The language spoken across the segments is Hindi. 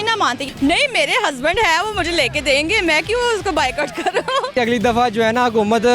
ना मानती। नहीं, मेरे हस्बैंड है, वो मुझे लेके देंगे, मैं क्यों उसको बायकॉट करूँ। अगली दफ़ा जो है ना हुकूमत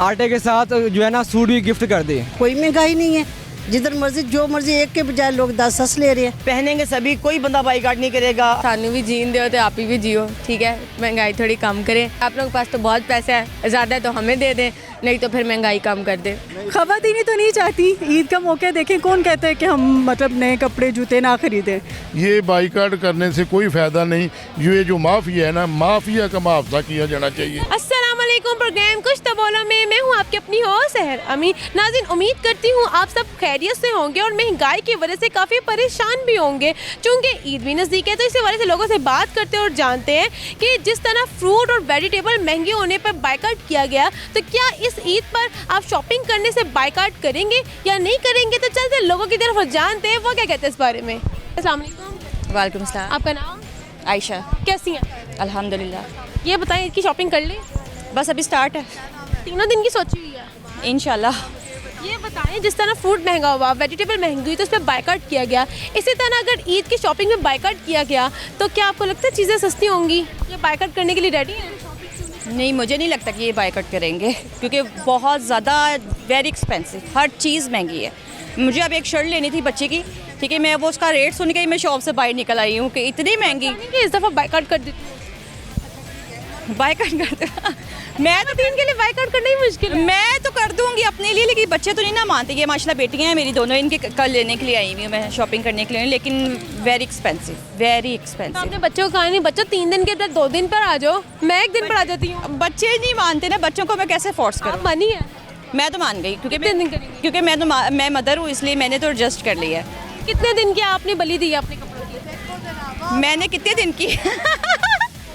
आटे के साथ जो है ना सूट भी गिफ्ट कर दे। कोई महंगाई नहीं है, जिधर मर्जी जो मर्जी एक के बजाय लोग 10 ले रहे हैं। पहनेंगे सभी, कोई बंदा बाईकाट नहीं करेगा। सानू भी जीन दो तो आप ही भी जियो, ठीक है। महंगाई थोड़ी कम करें, आप लोगों के पास तो बहुत पैसा है, ज़्यादा तो हमें दे दें, नहीं तो फिर महंगाई कम कर दे। खवातीनी तो नहीं चाहती ईद का मौका देखें, कौन कहता है कि हम मतलब नए कपड़े जूते ना खरीदें। ये बाईकाट करने से कोई फ़ायदा नहीं। ये जो माफिया है ना, माफिया का मुआवजा किया जाना चाहिए। अस्सलाम वालेकुम, प्रोग्राम कुछ तो बोलो में मैं हूँ आपकी अपनी होस्ट सहर अमी। नाज़रीन, उम्मीद करती हूँ आप सब खैरियत से होंगे और महंगाई की वजह से काफ़ी परेशान भी होंगे। चूँकि ईद भी नज़दीक है तो इसी वजह से लोगों से बात करते हैं और जानते हैं कि जिस तरह फ्रूट और वेजिटेबल महंगे होने पर बायकाट किया गया, तो क्या इस ईद पर आप शॉपिंग करने से बायकाट करेंगे या नहीं करेंगे। तो चलते लोगों की तरफ जानते हैं वो क्या कहते हैं इस बारे में। अस्सलाम वालेकुम। वालेकुम सलाम। आपका नाम? आयशा। कैसी हैं? अल्हम्दुलिल्लाह। ये बताएं, ईद की शॉपिंग कर ली? बस अभी स्टार्ट है, 3 दिन की सोची हुई है इंशाल्लाह। ये बताएं, जिस तरह फ्रूट महंगा हुआ, वेजिटेबल महंगी हुई, तो उस पर बायकाट किया गया, इसी तरह अगर ईद की शॉपिंग में बायकाट किया गया तो क्या आपको लगता है चीज़ें सस्ती होंगी? ये बायकाट करने के लिए रेडी हैं? नहीं, मुझे नहीं लगता कि ये बायकाट करेंगे, क्योंकि बहुत ज़्यादा वेरी एक्सपेंसिव, हर चीज़ महंगी है। मुझे अब एक शर्ट लेनी थी बच्चे की, ठीक है, मैं वो उसका रेट सुन के ही मैं शॉप से बाहर निकल आई हूँ कि इतनी महंगी। इस दफ़ा बायकाट कर देती बायकाट कर मैं तो 3 के लिए बायकाट करना ही मुश्किल है। मैं तो कर दूंगी अपने लिए, लेकिन बच्चे तो नहीं ना मानते। ये माशाल्लाह बेटियां हैं मेरी दोनों, इनके कल लेने के लिए आई हुई हूँ मैं, शॉपिंग करने के लिए, लेकिन वेरी एक्सपेंसिव, वेरी तो एक्सपेंसिव। आपने बच्चों को कहा नहीं, बच्चों 3 दिन के 2 दिन पर आ जाओ, मैं 1 दिन पर आ जाती हूँ। बच्चे नहीं मानते ना, बच्चों को मैं कैसे फोर्स करूँ। मानी है? मैं तो मान गई, क्योंकि कितने दिन करेंगी? क्योंकि मैं मदर हूँ, इसलिए मैंने तो एडजस्ट कर लिया है। कितने दिन की आपने बलि दी है अपने कपड़ों की? मैंने कितने दिन की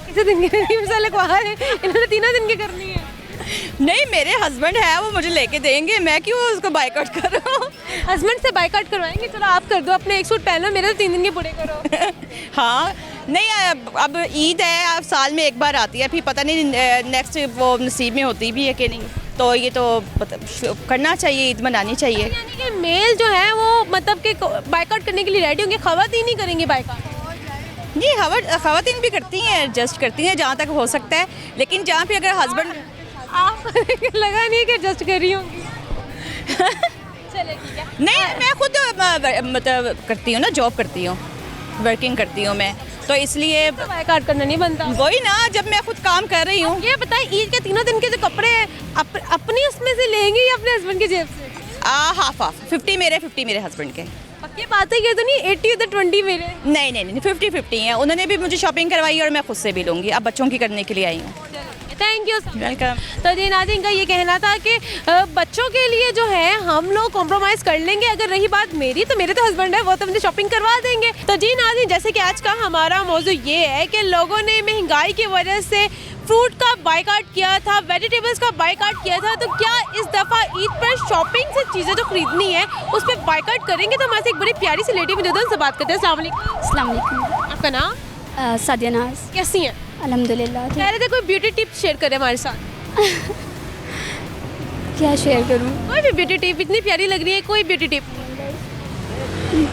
कितने दिन की? इन्होंने 3 दिन की करनी है। नहीं, मेरे हस्बैंड है, वो मुझे लेके देंगे, मैं क्यों उसको बायकॉट करूँ। हस्बैंड से बायकॉट करवाएंगे? चलो आप कर दो, अपने 1 सूट पहनो, मेरे तो 3 दिन के पूरे करो। हाँ, नहीं अब ईद है, अब साल में एक बार आती है, फिर पता नहीं नेक्स्ट वो नसीब में होती भी है कि नहीं, तो ये तो करना चाहिए, ईद मनानी चाहिए। यानी कि मेल जो है वो मतलब कि बायकॉट करने के लिए रेडी होंगे, खवातीन नहीं करेंगे बायकॉट? जी, खवातीन भी करती हैं, एडजस्ट करती हैं जहाँ तक हो सकता है, लेकिन जहाँ पे अगर हस्बैंड आप लगा नहीं कि एडजस्ट कर रही होंगी। चले ठीक है। नहीं, मैं खुद मतलब करती हूँ ना, जॉब करती हूँ, वर्किंग करती हूँ मैं, तो इसलिए तो बायकॉट करना नहीं बनता। वही ना, जब मैं खुद काम कर रही हूँ। ये बताएं, ईद के 3 दिन के जो कपड़े हैं अपनी उसमें से लेंगे या अपने हस्बैंड की जेब से? हाफ 50 मेरे हस्बैंड के। पक्की बात है, ये तो नहीं 80 उधर 20 मेरे? नहीं 50-50 है, उन्होंने भी मुझे शॉपिंग करवाई और मैं खुद से भी लूँगी, अब बच्चों की करने के लिए आई हूँ। Thank you, welcome. तो जी नाज़रीन का ये कहना था कि बच्चों के लिए जो है हम लोग कॉम्प्रोमाइज़ कर लेंगे। अगर रही बात मेरी, तो मेरे तो हस्बैंड है, वो तो मुझे शॉपिंग करवा देंगे। तो जी नाज़रीन, जैसे कि आज का हमारा मौजू ये है कि लोगों ने महंगाई की वजह से फ्रूट का बायकाट किया था, वेजिटेबल्स का बायकाट किया था, तो क्या इस दफ़ा ईद पर शॉपिंग से चीज़ें जो खरीदनी है उस पर बायकाट करेंगे? तो हमारे से एक बड़ी प्यारी सी लेडी भी उनसे बात करते हैं। अस्सलाम वालेकुम। आपका नाम? सादिया नाज। कैसी हैं? अल्हम्दुलिल्लाह। कह रहे थे कोई ब्यूटी टिप्स शेयर करें हमारे साथ। क्या शेयर करूँ? कोई भी ब्यूटी टिप, इतनी प्यारी लग रही है, कोई ब्यूटी टिप।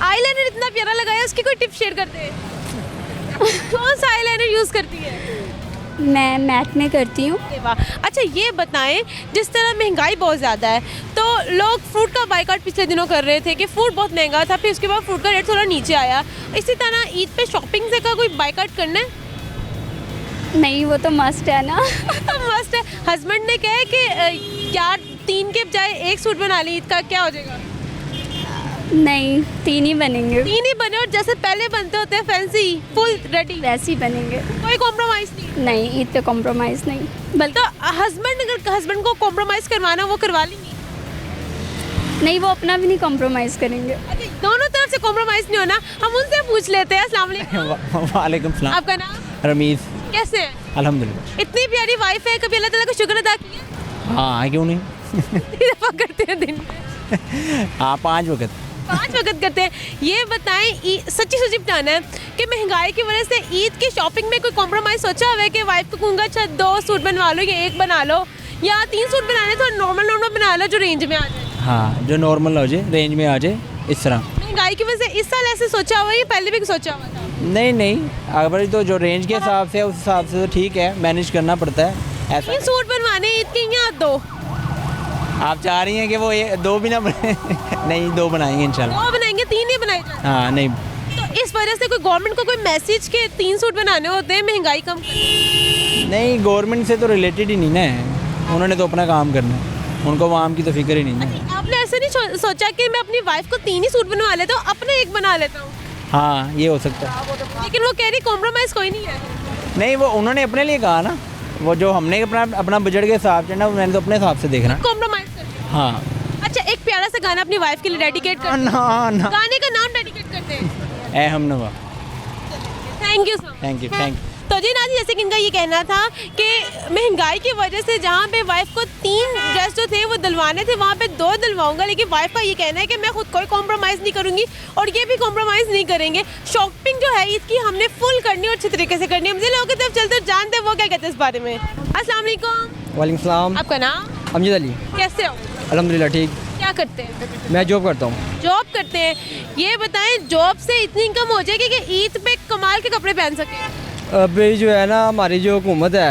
आईलाइनर इतना प्यारा लगाया, उसकी कोई टिप शेयर करते हैं। कौन सा आईलाइनर यूज़ करती है? मैं मैट में करती हूँ। वाह, अच्छा ये बताएं, जिस तरह महंगाई बहुत ज़्यादा है तो लोग फ्रूट का बायकाट पिछले दिनों कर रहे थे कि फ्रूट बहुत महंगा था, फिर उसके बाद फ्रूट का रेट थोड़ा नीचे आया। इसी तरह ईद पे शॉपिंग से का कोई बायकाट करना है? नहीं, वो तो मस्ट है ना। मस्त है। हस्बैंड ने कहा कि यार 3 के बजाय 1 सूट बना ली, ईद का क्या हो जाएगा? नहीं, 3 ही बनेंगे। 3 ही बने, और जैसे पहले बनते होते हैं फैंसी फुल रेडी, वैसे ही बनेंगे। कोई कॉम्प्रोमाइज़ नहीं? नहीं, ईद पे कॉम्प्रोमाइज़ नहीं। बल्कि अगर हस्बैंड को कॉम्प्रोमाइज़ करवाना, वो करवा लेंगी? नहीं, वो अपना भी नहीं कॉम्प्रोमाइज़ करेंगे। अच्छा, दोनों तरफ से कॉम्प्रोमाइज़ नहीं होना, हम उनसे पूछ लेते हैं। अस्सलाम वालेकुम। वालेकुम सलाम। आपका नाम? रमीज़। कैसे हैं? अल्हम्दुलिल्लाह। इतनी प्यारी वाइफ है, कभी अल्लाह ताला का शुक्र अदा किया? हाँ, क्यों नहीं। कितनी दफ़ा करते हैं दिन में? हाँ, 5 वक्त। 5 वक्त करते हैं। ये बताएं, सच्ची बताना है कि महंगाई की वजह से ईद की शॉपिंग में कोई कॉम्प्रोमाइज़ सोचा हुआ है कि वाइफ को कहूँगा अच्छा 2 सूट बनवा लो या 1 बना लो, या 3 सूट बनाने तो नॉर्मल बना लो जो रेंज में आ जाए? हाँ, जो नॉर्मल हो जाए, रेंज में आ जाए, इस तरह। महंगाई की वजह से इस साल ऐसे सोचा हुआ है या पहले भी सोचा हुआ था? नहीं नहीं, अगर तो जो रेंज के हिसाब से उस हिसाब से तो ठीक है, मैनेज करना पड़ता है ऐसा। 3 सूट बनवाने ईद के या 2? आप चाह रही हैं कि वो ये 2 भी ना बने? नहीं, 2 बनाएंगे इंशाल्लाह। 2 बनाएंगे, 3 नहीं बनाए जाते? हाँ नहीं, तो इस वजह से कोई गवर्नमेंट को कोई मैसेज के 3 सूट बनाने होते हैं महंगाई कम करने? नहीं गवर्नमेंट से तो रिलेटेड ही नहीं ना है, उन्होंने तो अपना काम करना है, उनको आवाम की तो फिक्र ही नहीं है। आपने ऐसे नहीं सोचा कि मैं अपनी वाइफ को 3 ही सूट बनवा लेता हूँ, अपना एक बना लेता हूँ? हाँ ये हो सकता है, लेकिन वो कह रही कॉम्प्रोमाइज़ कोई नहीं है। नहीं वो उन्होंने अपने लिए कहा ना, वो जो हमने अपना बजट के हिसाब से ना, मैंने तो अपने हिसाब से देखना। कॉम्प्रोमाइज़ कर। हाँ। अच्छा, एक प्यारा सा गाना अपनी वाइफ के लिए डेडिकेट कर। ना गाने का नाम डेडिकेट करते हैं। ए हम नवा। Thank you so much. Thank you. तो जी नाज़रीन, जैसे कि इनका ये कहना था कि महंगाई की वजह से जहाँ पे वाइफ को 3 ड्रेस जो थे वो दिलवाने थे, वहाँ पे 2 दिलवाऊंगा, लेकिन वाइफ का ये कहना है कि मैं खुद कोई कॉम्प्रोमाइज़ नहीं करूँगी और ये भी कॉम्प्रोमाइज़ नहीं करेंगे। शॉपिंग जो है इसकी हमने फुल करनी और अच्छे तरीके से करनी है। मुझे लोगों की तरफ चलते जानते वो क्या कहते हैं इस बारे में। अस्सलाम वालेकुम। वालेकुम सलाम। आपका नाम? अमजद अली। कैसे हो? अल्हम्दुलिल्लाह ठीक। क्या करते हैं? मैं जॉब करता हूँ। जॉब करते हैं। ये बताएं, जॉब से इतनी इनकम हो जाएगी कि ईद पे कमाल के कपड़े पहन सकें? अभी जो है ना, हमारी जो हुकूमत है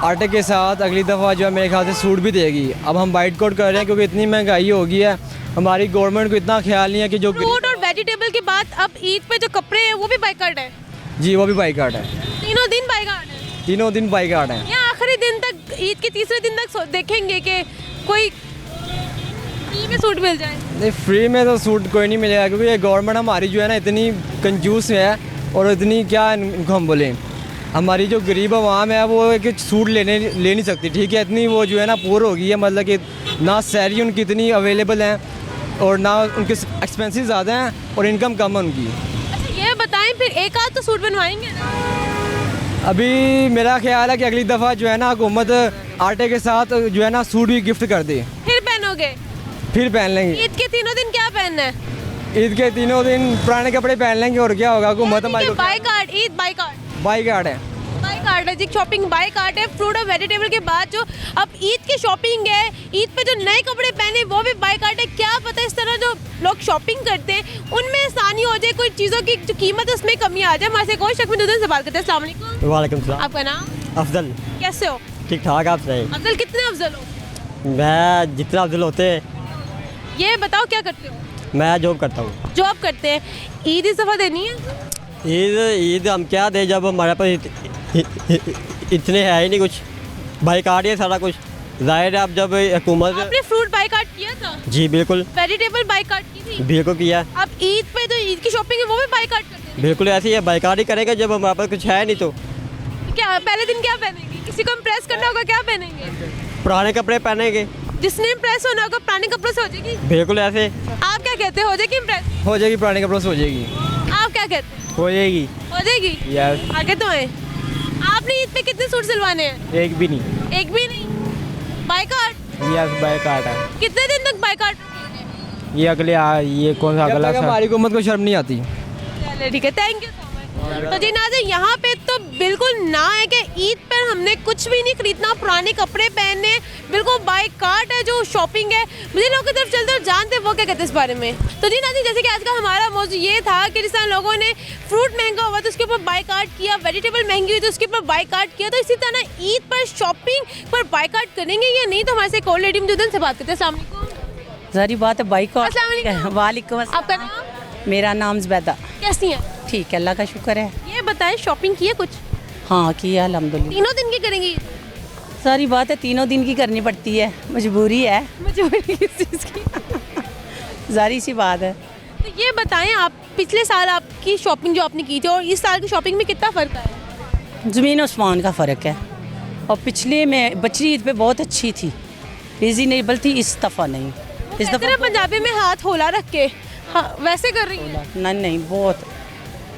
आटे के साथ अगली दफ़ा जो है मेरे ख्याल से सूट भी देगी। अब हम बाइट कोट कर रहे हैं क्योंकि इतनी महंगाई हो गई है, हमारी गवर्नमेंट को इतना ख्याल नहीं है कि जो फ्रूट और वेजिटेबल के बाद अब ईद पे जो कपड़े हैं वो भी बाइकाट है। जी वो भी बाइकाट है, तीनों दिन बाइकाट है। तीनों दिन बाइकाट है। या आखिरी दिन तक, ईद के तीसरे दिन तक देखेंगे कि कोई फ्री में सूट मिल जाए? नहीं, फ्री में तो सूट कोई नहीं मिलेगा क्योंकि ये गवर्नमेंट हमारी जो है ना इतनी कंजूस है और इतनी क्या इनको हम बोलें, हमारी जो गरीब आवाम है वो एक सूट ले नहीं सकती, ठीक है। इतनी वो जो है ना पुअर हो गई है, मतलब कि ना सैलरी उनकी इतनी अवेलेबल है और ना उनके एक्सपेंसेस ज़्यादा हैं और इनकम कम है उनकी। अच्छा ये बताएं, फिर एक आध तो सूट बनवाएंगे ना? अभी मेरा ख्याल है कि अगली दफ़ा जो है ना हुकूमत आटे के साथ जो है ना सूट भी गिफ्ट कर दे। फिर पहनोगे? फिर पहन लेंगे। ईद के तीनों दिन क्या पहनना है? ईद के तीनों दिन पुराने कपड़े पहन लेंगे और क्या होगा। हुकूमत हमारी बाइकाट, ईद बाइकाट बाइकाट है। बाइकाट है जी, शॉपिंग बाइकाट है। फ्रूट और वेजिटेबल के बाद जो अब ईद की शॉपिंग है, ईद पे जो नए कपड़े पहने वो भी बाइकाट है। क्या पता इस तरह जो लोग शॉपिंग करते हैं उनमें आसानी हो जाए, कोई चीज़ों की जो कीमत है उसमें कमी आ जाए। हमारे से कोई शक में दूसरे से बात करते हैं। अस्सलाम वालेकुम। वालेकुम सलाम। आपका नाम? अफजल। कैसे हो? ठीक ठाक। आप सही? अफजल, कितने अफजल हो? मैं जितना अफजल होते हैं। ये बताओ क्या करते हो? मैं जॉब करता हूँ। जॉब करते हैं। ईद इस दफ़ा देनी है? ईद हम क्या दें जब हमारे पास इतने है ही नहीं कुछ, बाइकाट है सारा कुछ। जाहिर है अब जब हुकूमत। आपने फ्रूट बाइकाट किया था? जी बिल्कुल। वेजिटेबल बाइकाट की थी? बिल्कुल किया। अब ईद पे जो ईद की शॉपिंग है वो भी बाइकाट करते हैं? बिल्कुल ऐसे ही है, बाइकाट ही करेगा जब हमारे पास कुछ है नहीं तो। क्या पहले दिन क्या पहनेंगे? किसी को इम्प्रेस करना होगा, क्या पहनेंगे? पुराने कपड़े पहनेंगे। जिसने इम्प्रेस होना होगा पुराने कपड़ों से हो जाएगी? बिल्कुल ऐसे। आप क्या कहते हैं, हो जाएगी इम्प्रेस? हो जाएगी, पुराने कपड़ों से हो जाएगी। आप क्या कहते हैं? हो जाएगी। हो जाएगी? यस। आगे तो है। आपने ईद पे कितने सूट सिलवाने हैं? एक भी नहीं। एक भी नहीं? बाइकाट? यस बाइकाट है। कितने दिन तक बाइकाट रखेंगे? ये अगले ये कौन सा अगला? हमारी हुकूमत को शर्म नहीं आती। चलिए ठीक है, थैंक यू सो मच। तो जी नाज़रीन, यहाँ पे तो बिल्कुल ना है कि ईद पर हमने कुछ भी नहीं खरीदना, पुराने कपड़े पहनने, बिल्कुल बाइकाट है जो शॉपिंग है। मुझे लोगों की तरफ चलते और जानते वो क्या कहते हैं इस बारे में। तो जी नाज़रीन, जैसे कि आज का हमारा मौजू ये था कि जिस तरह लोगों ने फ्रूट महंगा हुआ तो उसके ऊपर बाइकाट किया, वेजिटेबल महंगी हुई तो उसके ऊपर बाइकाट किया, तो इसी तरह ईद पर शॉपिंग पर बाइकाट करेंगे या नहीं। तो हमारे से एक और लेडी मौजूद से बात करते हैं। अस्सलाम वालेकुम। सारी बात है बाइकाट। अस्सलाम वालेकुम। वालेकुम। आपका नाम? मेरा नाम ज़ुबैदा। कैसी हैं? ठीक है, अल्लाह का शुक्र है। ये बताएं, शॉपिंग की है कुछ? हाँ किया अल्हम्दुलिल्लाह। तीनों दिन की करेंगी? सारी बात है, तीनों दिन की करनी पड़ती है, मजबूरी है। मजबूरी किस चीज़ की? जारी सी बात है। तो ये बताएं, आप पिछले साल आपकी शॉपिंग जो आपने की थी और इस साल की शॉपिंग में कितना फ़र्क आया? ज़मीन आसमान का फ़र्क है। और पिछले में बकरी ईद पे बहुत अच्छी थी, रीजनेबल थी, इस दफ़ा नहीं। इस दफ़ा पंजाबी में हाथ होला रख के हाँ, वैसे कर रही है? नहीं बहुत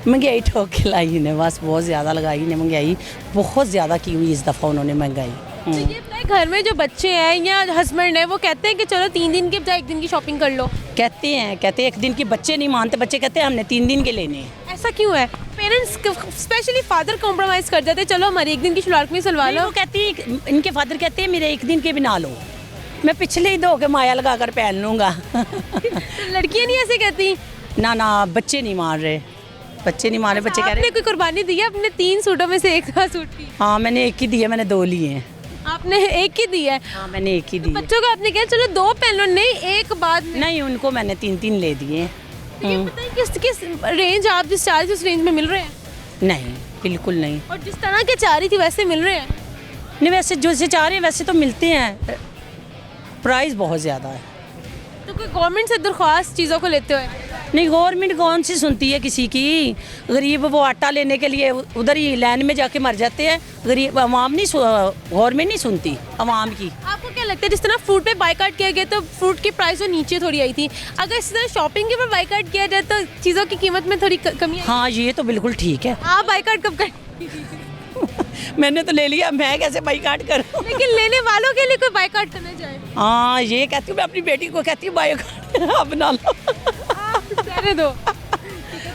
महंगाई ठोक के लाई ने, बस बहुत ज़्यादा लगाई ने, महंगाई बहुत ज़्यादा की हुई इस दफ़ा उन्होंने महंगाई। तो ये बताएं, घर में जो बच्चे हैं या हस्बैंड है वो कहते हैं कि चलो 3 दिन के बजाय 1 दिन की शॉपिंग कर लो? कहते हैं 1 दिन की, बच्चे नहीं मानते, बच्चे कहते हैं हमने 3 दिन के लेने हैं। ऐसा क्यों है? पेरेंट्स स्पेशली फादर कॉम्प्रोमाइज़ कर जाते हैं, चलो हमारी 1 दिन की शलवार कमीज सिलवा लो। वो कहती है, इनके फादर कहते हैं मेरे 1 दिन के भी ना लो, मैं पिछले ही 2 के माया लगा कर पहन लूँगा। लड़कियाँ नहीं ऐसे कहती? ना ना, बच्चे नहीं मान रहे, बच्चे नहीं माने, बच्चे कह रहे आपने कोई कुर्बानी दी है अपने 3 सूटों में से एक का सूट की? हाँ मैंने एक ही दी है, मैंने 2 लिए हैं। आपने एक ही दी है? हाँ मैंने एक ही दी है। बच्चों को आपने कहा चलो 2 पहन लो, नहीं एक बाद में? नहीं, उनको मैंने 3-3 ले दिए हैं। ये पता है किस रेंज आप जिस चाह रही थी उस रेंज में मिल रहे हैं? नहीं बिल्कुल नहीं। और जिस तरह के चाह रही थी वैसे मिल रहे हैं? नहीं, वैसे जो से चाह रहे हैं वैसे तो मिलते हैं, प्राइस बहुत ज़्यादा है। तो कोई गवर्नमेंट से दरख्वास्त चीज़ों को लेते हुए? नहीं, गवर्नमेंट कौन सी सुनती है किसी की। गरीब वो आटा लेने के लिए उधर ही लाइन में जाके मर जाते हैं। गरीब आवाम नहीं, गवर्नमेंट नहीं सुनती आवाम की। आपको क्या लगता है जिस तरह फ्रूट पे बाइकाट किया गया तो फ्रूट की प्राइस वो नीचे थोड़ी आई थी, अगर इस तरह शॉपिंग के ऊपर बाइकाट किया जाए तो चीज़ों की कीमत में थोड़ी कमी आई? हाँ ये तो बिल्कुल ठीक है। आप बाइकाट कब कर? मैंने तो ले लिया, मैं कैसे बाइकाट करूँ? लेकिन लेने वालों के लिए कोई बाइकाट करना चाहे? हाँ ये कहती हूँ, मैं अपनी बेटी को कहती हूँ बाइकाट आप बना लो। रहने दो।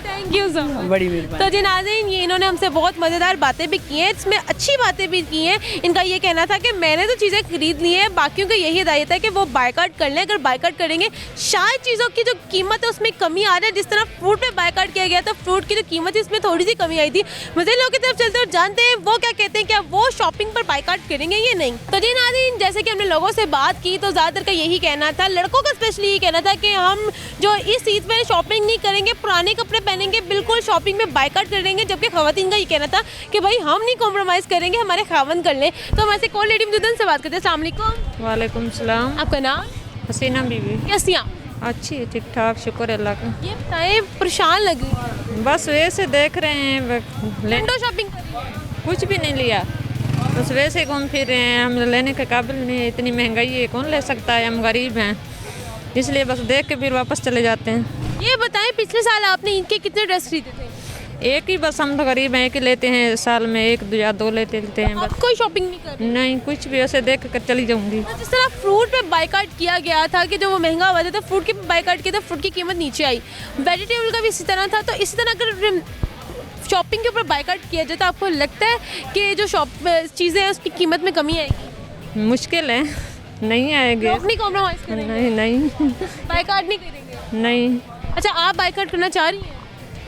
Thank you so much. बड़ी मेहरबानी। तो जी नाज़रीन, ये इन्होंने हमसे बहुत मज़ेदार बातें भी की हैं, इसमें अच्छी बातें भी की हैं। इनका ये कहना था कि मैंने तो चीज़ें खरीद ली हैं, बाकियों को यही हिदायत है कि वो बाइकाट कर लें। अगर बाइकाट करेंगे शायद चीज़ों की जो कीमत है उसमें कमी आ रही है। जिस तरह फ्रूट पे बाइकाट किया गया था, फ्रूट की जो कीमत है उसमें थोड़ी सी कमी आई थी। मज़े लोगों की तरफ चलते और जानते हैं वो क्या कहते हैं, क्या वो शॉपिंग पर बाइकाट करेंगे या नहीं। तो जी नाज़रीन, जैसे कि हमने लोगों से बात की तो ज़्यादातर का यही कहना था, लड़कों का स्पेशली ये कहना था कि हम जो इस ईद में शॉपिंग नहीं करेंगे, पुराने कपड़े पहनेंगे, बिल्कुल शॉपिंग में बाइकाट करेंगे। जबकि खवातीन का ये कहना था कि भाई हम नहीं कॉम्प्रोमाइज़ करेंगे, हमारे खावन कर लें। तो हम ऐसे कॉल लेडी मौजूद से बात करते हैं। अस्सलाम वालेकुम। वालेकुम सलाम। आपका नाम? हसीना बीवी। कैसी आप? अच्छी है, ठीक ठाक, शुक्र अल्लाह का। ये बताएं, परेशान लग रही है? बस वैसे देख रहे हैं, विंडो शॉपिंग कुछ भी नहीं लिया, बस वैसे घूम फिर रहे हैं। हम लेने के काबिल नहीं है, इतनी महंगाई है, कौन ले सकता है, हम गरीब हैं, इसलिए बस देख के फिर वापस चले जाते हैं। ये बताएं, पिछले साल आपने ईद के कितने ड्रेस खरीदे थे? एक ही, बस हम तो गरीब हैं, एक ही लेते हैं साल में, 1 या 2 लेते हैं बस। कोई शॉपिंग नहीं कर? नहीं, कुछ भी, ऐसे देख कर चली जाऊंगी। जिस तरह फ्रूट पे बाइकाट किया गया था कि जो वो महंगा हुआ था तो फ्रूट की बाइकाट किया था, फ्रूट की कीमत नीचे आई। वेजिटेबल का भी इसी तरह था। तो इसी तरह अगर शॉपिंग के ऊपर बाइकाट किया जाए तो आपको लगता है कि जो चीज़ें हैं उसकी कीमत में कमी आएगी? मुश्किल है, नहीं आएगी। नहीं कॉम्प्रोमाइज़ करेंगे? नहीं बाइकाट नहीं करेंगे? नहीं। अच्छा, आप बाइकाट करना चाह रही हैं?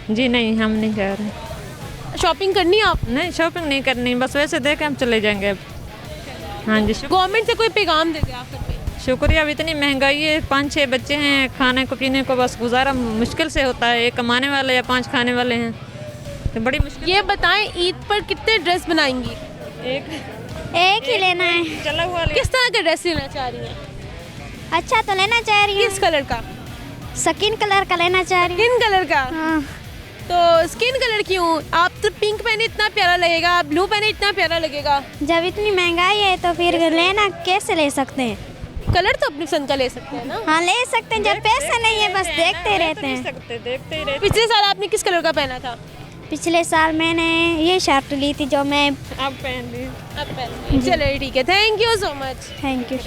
जी नहीं, हम नहीं जा रहे। शॉपिंग करनी है आप? नहीं, शॉपिंग नहीं करनी, बस वैसे देख के हम चले जाएंगे। हाँ जी। गवर्नमेंट से कोई पैगाम दे दे आखिर में? शुक्रिया। अब इतनी महंगाई है, 5-6 बच्चे हैं, खाने को पीने को बस गुजारा मुश्किल से होता है। 1 कमाने वाले या 5 खाने वाले हैं, तो बड़ी मुश्किल। ये बताएं, ईद पर कितने ड्रेस बनाएंगी? एक ही लेना है। चला हुआ। किस तरह का ड्रेस लेना चाह रही हैं? अच्छा तो लेना चाह रही है। किस कलर का? स्किन कलर का लेना चाह रही स्किन कलर का? हाँ। तो स्किन कलर क्यों? आप तो पिंक पहने इतना प्यारा लगेगा, आप ब्लू पहने इतना प्यारा लगेगा। जब इतनी महंगाई है तो फिर लेना कैसे ले सकते हैं? कलर तो अपनी पसंद का ले सकते हैं ना? हाँ ले सकते हैं, जब पैसा नहीं है बस देखते रहते हैं। देखते ही रहते। पिछले साल आपने किस कलर का पहना था? पिछले साल मैंने ये शर्ट ली थी जो मैं अब पहन ली। अब पहन। चलिए ठीक है, thank you so much. Thank you.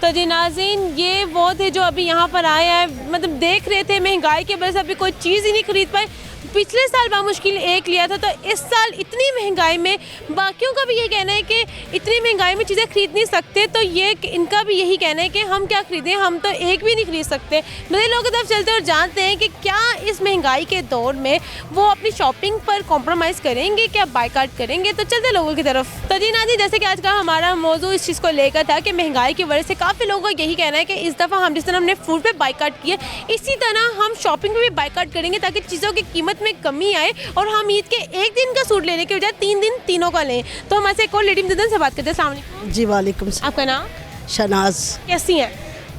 तो जी नाज़रीन, ये वो थे जो अभी यहाँ पर आए हैं, मतलब देख रहे थे महंगाई की वजह से अभी कोई चीज़ ही नहीं खरीद पाए। पिछले साल बामुश्किल एक लिया था, तो इस साल इतनी महंगाई में बाकियों का भी ये कहना है कि इतनी महंगाई में चीज़ें खरीद नहीं सकते। तो ये इनका भी यही कहना है कि हम क्या खरीदें, हम तो एक भी नहीं खरीद सकते। मेरे लोगों की तरफ चलते और जानते हैं कि क्या इस महंगाई के दौर में वो अपनी शॉपिंग पर कॉम्प्रोमाइज़ करेंगे, क्या बाइकाट करेंगे। तो चलते लोगों की तरफ। तो जी नाज़रीन, जैसे कि आज का हमारा मौजू इस चीज़ को लेकर था कि महंगाई की वजह से काफ़ी लोगों का यही कहना है कि इस दफ़ा हम जिस तरह हमने फूड पर बाइकाट किया, इसी तरह हम शॉपिंग पर भी बाइकाट करेंगे ताकि चीज़ों की कीमत में कमी आए और हम ईद के एक दिन का सूट लेने के बजाय 3 दिन तीनों का लें। तो हम ऐसे एक और लेडी मदन से बात करते हैं। अस्सलाम वालेकुम। जी वालेकुम सलाम। आपका नाम? शनाज। कैसी हैं?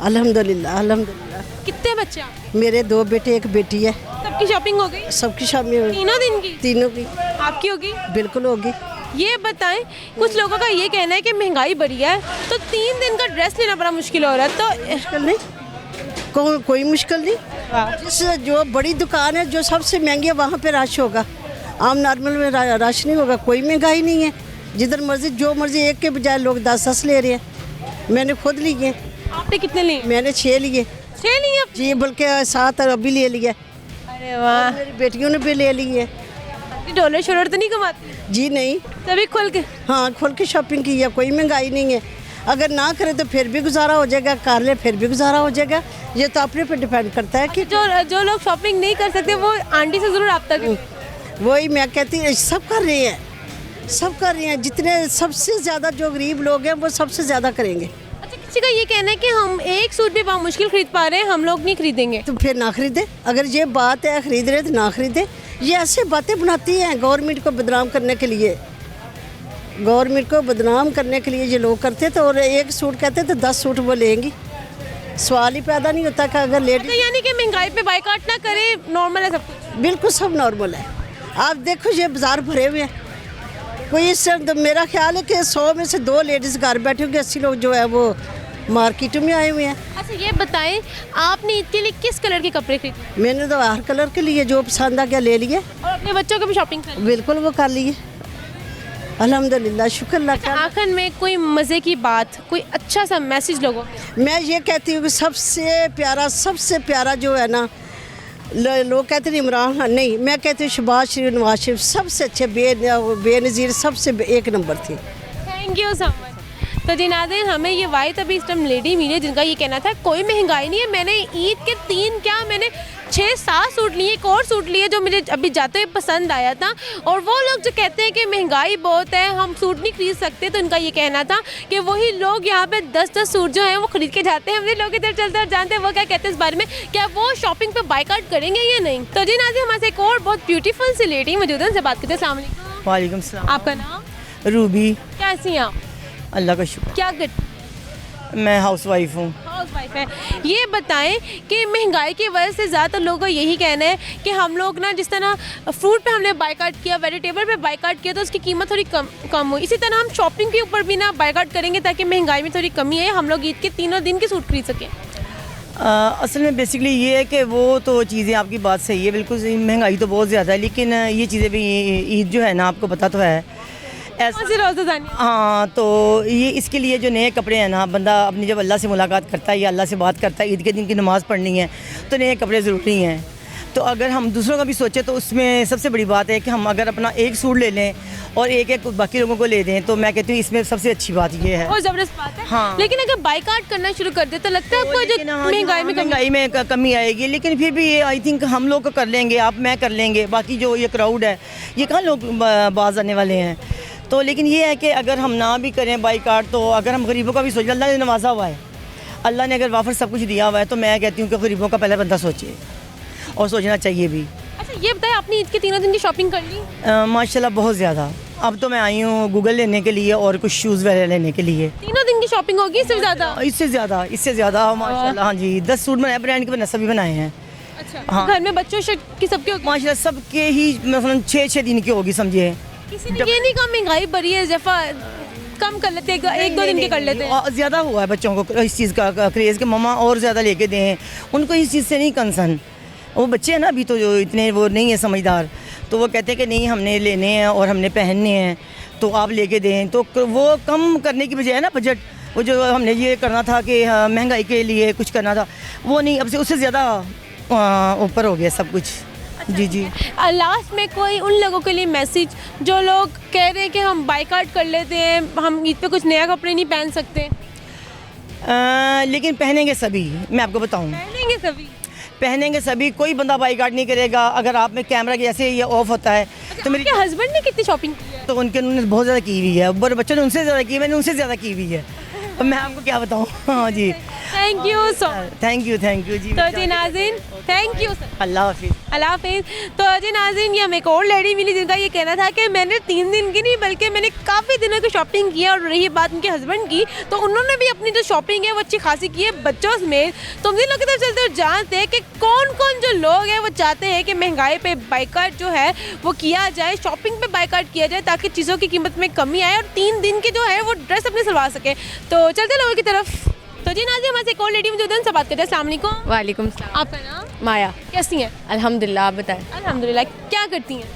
अल्हम्दुलिल्लाह अल्हम्दुलिल्लाह। कितने बच्चे आप? मेरे 2 बेटे 1 बेटी है। सबकी शॉपिंग हो गई? सबकी शॉपिंग हो गई। 3 दिन की? 3 की। आपकी होगी? बिल्कुल होगी। ये बताएं, कुछ लोगों का ये कहना है कि महंगाई बढ़ी है तो 3 दिन का ड्रेस लेना बड़ा मुश्किल हो रहा है। तो मुश्किल नहीं, कोई मुश्किल नहीं। जिस जो बड़ी दुकान है जो सबसे महंगी है वहाँ पे रश होगा, आम नॉर्मल में रश नहीं होगा। कोई महंगाई नहीं है, जिधर मर्जी जो मर्जी, एक के बजाय लोग 10-10 ले रहे हैं। मैंने खुद लिए। आपने कितने लिए? मैंने 6 लिए। 6 लिए जी, बल्कि 7 अभी ले लिए। अरे वाह, मेरी बेटियों ने भी ले लिए। डॉलर शोलर तो नहीं कमाती? जी नहीं, तभी खुल के। हाँ, खुल के शॉपिंग की है, कोई महंगाई नहीं है। अगर ना करे तो फिर भी गुजारा हो जाएगा, कर ले फिर भी गुजारा हो जाएगा। ये तो अपने पे डिपेंड करता है कि जो लोग शॉपिंग नहीं कर सकते वो आंटी से ज़रूर रब्ता करें। वही मैं कहती हूँ, सब कर रहे हैं, सब कर रहे हैं। जितने सबसे ज़्यादा जो गरीब लोग हैं वो सबसे ज़्यादा करेंगे। अच्छा, किसी का ये कहना है कि हम एक सूट भी बहुत मुश्किल खरीद पा रहे हैं, हम लोग नहीं खरीदेंगे। तो फिर ना खरीदे। अगर ये बात है खरीद रहे तो ना खरीदे। ये ऐसे बातें बनाती हैं गवर्नमेंट को बदनाम करने के लिए। गवर्नमेंट को बदनाम करने के लिए ये लोग करते तो, और एक सूट कहते तो 10 सूट वो लेंगी। सवाल ही पैदा नहीं होता कि अगर लेडी। तो यानी कि महंगाई पे बाइकाट ना करें, नॉर्मल है सब कुछ। बिल्कुल सब नॉर्मल है। आप देखो ये बाजार भरे हुए हैं। कोई इस मेरा ख्याल है कि 100 में से 2 लेडीज़ घर बैठे होंगे, 80 लोग जो है वो मार्केट में आए हुए हैं। अच्छा, ये बताएं आपने ईद के लिए किस कलर के कपड़े खरीदे? मैंने तो हर कलर के लिए जो पसंद आ गया ले लिए। और अपने बच्चों को भी शॉपिंग कर? बिल्कुल वो कर लिए, अल्हम्दुलिल्लाह, शुक्र अल्लाह का। आखिर में कोई मज़े की बात, कोई अच्छा सा मैसेज लोगों? मैं ये कहती हूँ कि सबसे प्यारा जो है ना, लोग कहते हैं इमरान खान, नहीं, मैं कहती हूँ शहबाज शरीफ, नवाज शरीफ सबसे अच्छे, बेनज़ीर सबसे एक नंबर थी। Thank you so much. तो जी नाज़रीन, हमें ये वाइट अभी इस टाइम लेडी मिली जिनका ये कहना था कोई महंगाई नहीं है। मैंने ईद के 6-7 सूट लिए, एक और सूट लिए जो मुझे अभी जाते हुए पसंद आया था। और वो लोग जो कहते हैं कि महंगाई बहुत है, हम सूट नहीं खरीद सकते, तो इनका ये कहना था कि वही लोग यहाँ पे 10-10 सूट जो हैं वो खरीद के जाते हैं। हमने लोग इधर चलते और जानते हैं वो क्या कहते हैं इस बारे में, क्या वो शॉपिंग पे बाइकाट करेंगे या नहीं। तो जी नाज़रीन, हमारे एक और बहुत ब्यूटीफुल सी लेडी मौजूद है, उनसे बात करते हैं। अस्सलाम वालेकुम। वालेकुम सलाम। आपका नाम? रूबी। कैसी हैं आप? अल्लाह का शुक्र। क्या करती? मैं हाउस वाइफ हूँ। हाउस वाइफ है। ये बताएं कि महंगाई की वजह से ज़्यादातर लोगों का यही कहना है कि हम लोग ना, जिस तरह फ्रूट पे हमने बाइकाट किया, वेजिटेबल पे बाइकाट किया, तो उसकी कीमत थोड़ी कम हुई, इसी तरह हम शॉपिंग के ऊपर भी ना बाइकाट करेंगे ताकि महंगाई में थोड़ी कमी आए, हम लोग ईद के 3 दिन के सूट खरीद सकें। असल में बेसिकली ये है कि वो तो चीज़ें, आपकी बात सही है, बिल्कुल सही, महंगाई तो बहुत ज़्यादा है, लेकिन ये चीज़ें भी, ईद जो है ना, आपको पता तो है हाँ, तो ये इसके लिए जो नए कपड़े हैं ना, बंदा अपनी जब अल्लाह से मुलाकात करता है या अल्लाह से बात करता है, ईद के दिन की नमाज़ पढ़नी है तो नए कपड़े ज़रूरी हैं। तो अगर हम दूसरों का भी सोचें तो उसमें सबसे बड़ी बात है कि हम अगर अपना एक सूट ले लें और एक बाकी लोगों को ले दें, तो मैं कहती हूँ इसमें सबसे अच्छी बात ये है। बहुत ज़बरदस्त बात है। हाँ। लेकिन अगर बाइकाट करना शुरू कर दे तो लगता है आपको जो महंगाई में कमी आएगी, लेकिन फिर भी ये आई थिंक हम लोग कर लेंगे, आप मैं कर लेंगे, बाकी जो ये क्राउड है ये कहाँ लोग बाज आने वाले हैं। तो लेकिन ये है कि अगर हम ना भी करें बाइकाट, तो अगर हम गरीबों का भी सोचें, अल्लाह ने नवाजा हुआ है, अल्लाह ने अगर वाफर सब कुछ दिया हुआ है, तो मैं कहती हूँ कि गरीबों का पहले बंदा सोचे और सोचना चाहिए भी। अच्छा, ये बताएं आपने ईद के 3 दिन की शॉपिंग कर ली? माशाल्लाह बहुत ज़्यादा। अब तो मैं आई हूँ गूगल लेने के लिए और कुछ शूज़ वगैरह लेने के लिए। 3 दिन की शॉपिंग होगी? इससे ज़्यादा माशाल्लाह। हाँ जी, 10 सूट बनाए, ब्रांड के सभी बनाए हैं। अच्छा, हाँ। घर में बच्चों की सबके माशाल्लाह सबके ही मतलब 6-6 दिन की होगी, समझिए। किसी ने ये नहीं कहा महंगाई बढ़ी है, जफा कम कर लेते, 1-2 दिन के कर लेते हैं। ज़्यादा हुआ है बच्चों को इस चीज़ का क्रेज़ कि मम्मा और ज़्यादा लेके दें, उनको इस चीज़ से नहीं कंसर्न। वो बच्चे हैं ना अभी, तो जो इतने वो नहीं है समझदार, तो वो कहते हैं कि नहीं हमने लेने हैं और हमने पहनने हैं, तो आप लेके दें। तो वो कम करने की बजाय ना बजट, वो जो हमने ये करना था कि महंगाई के लिए कुछ करना था, वो नहीं, अब से उससे ज़्यादा ऊपर हो गया सब कुछ। जी जी। लास्ट में कोई उन लोगों के लिए मैसेज जो लोग कह रहे हैं कि हम बाइकाट कर लेते हैं, हम ईद पे कुछ नया कपड़े नहीं पहन सकते? लेकिन पहनेंगे सभी, मैं आपको बताऊं, पहनेंगे सभी, कोई बंदा बाइकाट नहीं करेगा। अगर आप में कैमरा जैसे ये ऑफ होता है तो मेरे हस्बैंड ने कितनी शॉपिंग की है? तो उन्होंने बहुत ज़्यादा की हुई है, बड़े बच्चों ने उनसे ज़्यादा की, मैंने उनसे ज़्यादा की हुई है, तो मैं आपको क्या बताऊँ। हाँ जी, thank you so thank you जी। तो जी नाज़रीन, थैंक यू सर, अल्लाह हाफिज़। अल्लाह हाफिज़। तो जी नाज़रीन, ये हमें एक और लेडी मिली जिनका ये कहना था कि मैंने 3 दिन की नहीं बल्कि मैंने काफ़ी दिनों की शॉपिंग की है। और रही बात उनके हस्बैंड की, तो उन्होंने भी अपनी जो शॉपिंग है वो अच्छी खासी की है बच्चों समेत। तो हम लोग इधर चलते हुए जानते हैं कि कौन कौन जो लोग हैं वो चाहते हैं कि महंगाई पे बाइकाट जो है वो किया जाए, शॉपिंग पे बाइकाट किया जाए ताकि चीज़ों की कीमत में कमी आए और 3 दिन के जो है वो ड्रेस अपने सिलवा सकें। तो चलते लोगों की तरफ। तो जी नाज़रीन, हमारे एक और लेडी मौजूद है, उनसे बात करते हैं। अस्सलाम वालेकुम। वालेकुम सलाम। आपका नाम? माया। कैसी हैं? अल्हम्दुलिल्लाह, आप बताएं। अल्हम्दुलिल्लाह। क्या करती हैं?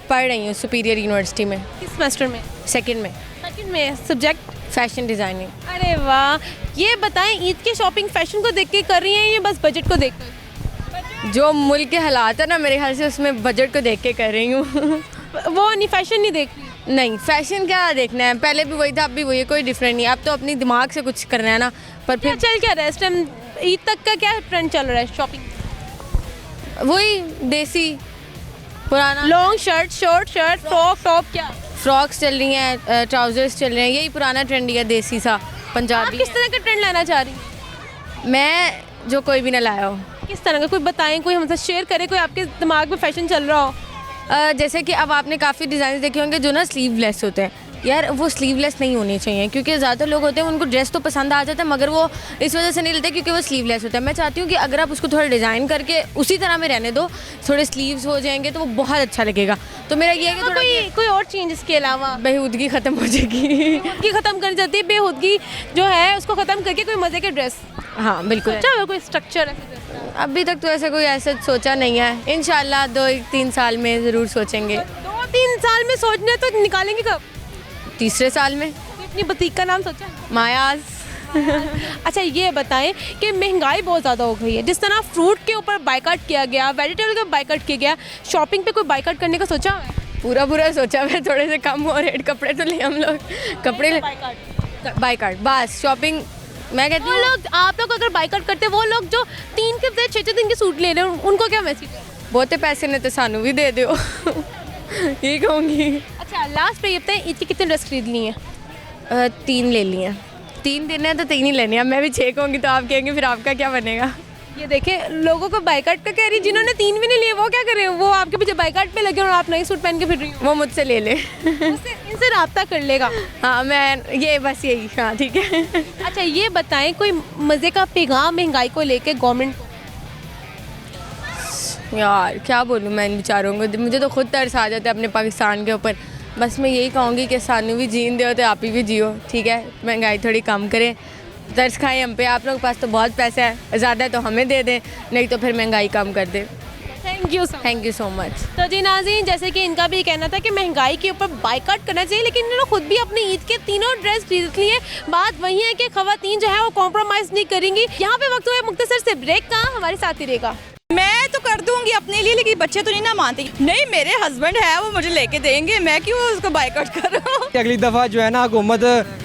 पढ़ रही हूँ सुपीरियर यूनिवर्सिटी में। किस सेमेस्टर में? सेकंड में। सेकंड में। सब्जेक्ट? Fashion designing. अरे वाह। ये बताएं, ईद की शॉपिंग फैशन को देख के कर रही हैं या बस बजट को देख कर? जो मुल्क के हालात है ना, मेरे ख्याल से उसमें बजट को देख के कर रही हूँ। वो नहीं, फैशन नहीं देख रही? नहीं, फैशन क्या देखना है, पहले भी वही था अब भी वही है, कोई डिफरेंट नहीं। अब तो अपनी दिमाग से कुछ करना है ना। पर फिर चल क्या रहा है इस टाइम, ईद तक का क्या ट्रेंड चल रहा है शॉपिंग? वही देसी पुराना long shirt, short shirt, frock, top, क्या फ्रॉक्स चल रही हैं, ट्राउजर्स चल रहे हैं, यही पुराना ट्रेंड है, देसी सा आप पंजाबी किस तरह का ट्रेंड लाना चाह रही हैं? मैं जो कोई भी ना लाया हो। किस तरह का, कोई बताएं, कोई हमसे शेयर करे, कोई आपके दिमाग में फैशन चल रहा हो? जैसे कि अब आपने काफ़ी डिज़ाइन देखे होंगे जो ना स्लीवलेस होते हैं, यार वो स्लीवलेस नहीं होनी चाहिए, क्योंकि ज़्यादातर लोग होते हैं उनको ड्रेस तो पसंद आ जाता है मगर वो इस वजह से नहीं लेते क्योंकि वो स्लीवलेस होता है। मैं चाहती हूँ कि अगर आप उसको थोड़ा डिज़ाइन करके उसी तरह में रहने दो, थोड़े स्लीव्स हो जाएंगे तो वो बहुत अच्छा लगेगा। तो मेरा ये है कि तो कोई और चेंज इसके अलावा? बेहूदगी ख़त्म हो जाएगी। बेहूदगी ख़त्म कर जाती है, बेहूदगी जो है उसको ख़त्म करके कोई मज़े के ड्रेस। हाँ बिल्कुल। अच्छा, कोई स्ट्रक्चर है? अभी तक तो ऐसा कोई ऐसा सोचा नहीं है, इंशाल्लाह 2-3 साल में ज़रूर सोचेंगे। 2-3 साल में सोचना तो निकालेंगे कब? तीसरे साल में। अपनी बुटीक का नाम सोचा? मायाज। अच्छा ये बताएं कि महंगाई बहुत ज़्यादा हो गई है, जिस तरह फ्रूट के ऊपर बाइकआउट किया गया, वेजिटेबल का बाइकआउट किया गया, शॉपिंग पे कोई बाइकआउट करने का सोचा है? पूरा सोचा है, थोड़े से कम हो रेट, कपड़े तो ले हम लोग, कपड़े बाइकआउट बस, शॉपिंग मैं कहती हूँ। लोग, आप लोग अगर बाइकआउट करते, वो लोग जो 3 के बजाय 6 दिन के सूट ले रहे हैं, उनको क्या मैसेज है? बहुते पैसे ने तो सानू भी दे दो। ये कहूँगी। अच्छा लास्ट पे ये बताएं, ईद की कितने ड्रेस खरीद ली हैं? 3 ले ली हैं। 3 दिन है तो 3 ही लेनी है। मैं भी 6 कहूँगी तो आप कहेंगे फिर आपका क्या बनेगा। ये देखें, लोगों को बाइकआउट का कह रही, जिन्होंने 3 भी नहीं लिए वो क्या करें? वो आपके पीछे बाइकआउट पे लगे और आप नए सूट पहन के फिर रही हो। वो मुझसे ले ले। इनसे रब्ता कर लेगा। हाँ मैं ये बस यही, हाँ ठीक है। अच्छा ये बताएं, कोई मज़े का पैगाम महंगाई को लेके गवर्नमेंट को? यार क्या बोलूँ मैं इन बेचारों को, मुझे तो खुद तरस आ जाता है अपने पाकिस्तान के ऊपर। बस मैं यही कहूँगी कि सानू भी जीन दो तो आप ही भी जियो, ठीक है। महंगाई थोड़ी कम करें, तरस खाएं हम पे। आप लोगों के पास तो बहुत पैसा है, ज़्यादा तो हमें दे दें, नहीं तो फिर महंगाई कम कर दे। Thank you so much. तो जी नाज़रीन, जैसे कि इनका भी कहना था कि महंगाई के ऊपर बाइकआउट करना चाहिए, लेकिन इन्होंने खुद भी अपनी ईद के तीनों ड्रेस खरीद लिए। बात वही है कि ख़वातीन जो है वो कॉम्प्रोमाइज़ नहीं करेंगी। यहाँ पे वक्त हुआ है मुख्तसर से ब्रेक का, हमारे साथ ही रहेगा। मैं तो कर दूंगी अपने लिए, लेकिन बच्चे तो नहीं ना मानते। नहीं, मेरे हस्बैंड है, वो मुझे लेके देंगे, मैं क्यों उसको बाइकआउट कर रहा हूँ। अगली दफ़ा जो है ना हुकूमत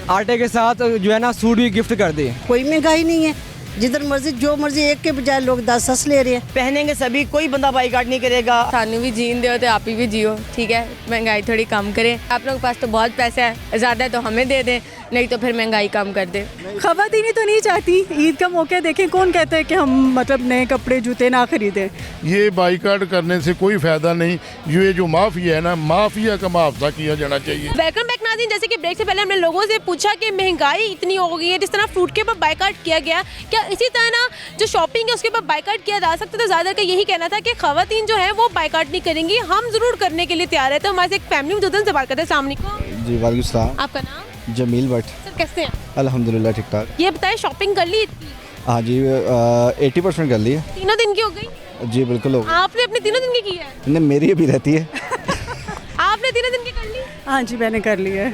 आटे के साथ जो है ना सूट भी गिफ्ट कर दे। कोई महंगाई नहीं है, जिधर मर्जी जो मर्जी, एक के बजाय लोग 10 ले रहे हैं। पहनेंगे सभी, कोई बंदा बाइकआउट नहीं करेगा। सानू भी जीन दो तो आप ही भी जियो, ठीक है। महंगाई थोड़ी कम करें। आप लोगों के पास तो बहुत पैसा है, ज़्यादा तो हमें दे दें, नहीं तो फिर महंगाई कम कर दे। ख़वातीन तो नहीं चाहती ईद का मौका देखें, कौन कहता है कि हम मतलब नए कपड़े जूते ना खरीदें। ये बाइकाट करने से कोई फ़ायदा नहीं। ये जो माफिया है ना, माफिया का मुआवजा किया जाना चाहिए। वेलकम बैक नाज़रीन, जैसे कि ब्रेक से पहले हमने लोगों से पूछा कि महंगाई इतनी हो गई है, जिस तरह फ्रूट के ऊपर बाइकआउट किया गया, क्या इसी तरह ना जो शॉपिंग है उसके ऊपर बाइकआउट किया जा सकता है? तो ज़्यादा का यही कहना था कि ख़वातीन जो है वो बाइकआउट नहीं करेंगी, हम ज़रूर करने के लिए तैयार है। तो हमारे एक फैमिली में से बात करते हैं। अस्सलाम वालेकुम। जी वालेकुम सलाम। आपका नाम? जमील भट्ट। सर कैसे हैं? अल्हम्दुलिल्लाह ठीक ठाक। ये बताएं, शॉपिंग कर ली? हाँ जी 80% कर ली है। 3 दिन की हो गई? जी बिल्कुल हो गई। आपने अपने 3 दिन की है? नहीं, मेरी अभी रहती है। आपने 3 दिन की कर ली? हाँ जी मैंने कर ली है।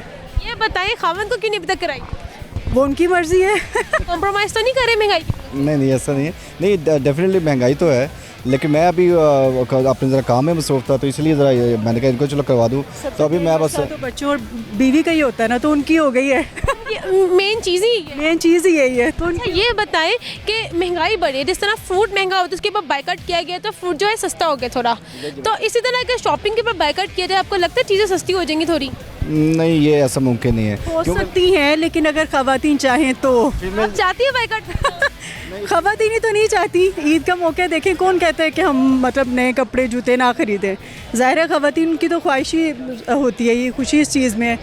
ये बताएं, खावन को क्यों नहीं अभी तक कराई? वो उनकी मर्जी है। कॉम्प्रोमाइज़ तो नहीं करे महंगाई? नहीं ऐसा नहीं है। नहीं डेफिनेटली महंगाई तो है, लेकिन मैं अभी अपने ज़रा काम में मसरूफ़ था, तो इसलिए ज़रा मैंने कहा इनको चलो करवा दूँ। तो अभी मैं बस तो बच्चों और बीवी का ही होता है ना, तो उनकी हो गई है। मेन चीज़ ही यही है। तो ये बताएं कि महंगाई बढ़ी है, जिस तरह फ्रूट महंगा होता है उसके ऊपर बाइकआउट किया गया, तो फ्रूट जो है सस्ता हो गया थोड़ा, तो इसी तरह अगर शॉपिंग के ऊपर बाइकआउट किया जाए, आपको लगता है चीज़ें सस्ती हो जाएंगी थोड़ी? नहीं, ये ऐसा मुमकिन नहीं है। हो सकती हैं, लेकिन अगर ख़वातीन चाहें तो। आप चाहती है बाइकआउट? ख़वातीन ही तो नहीं चाहती। ईद का मौका देखें, कौन कहता है कि हम मतलब नए कपड़े जूते ना खरीदें। ज़ाहिर है ख़वातीन की तो ख्वाहिश ही होती है, ये खुशी इस चीज़ में,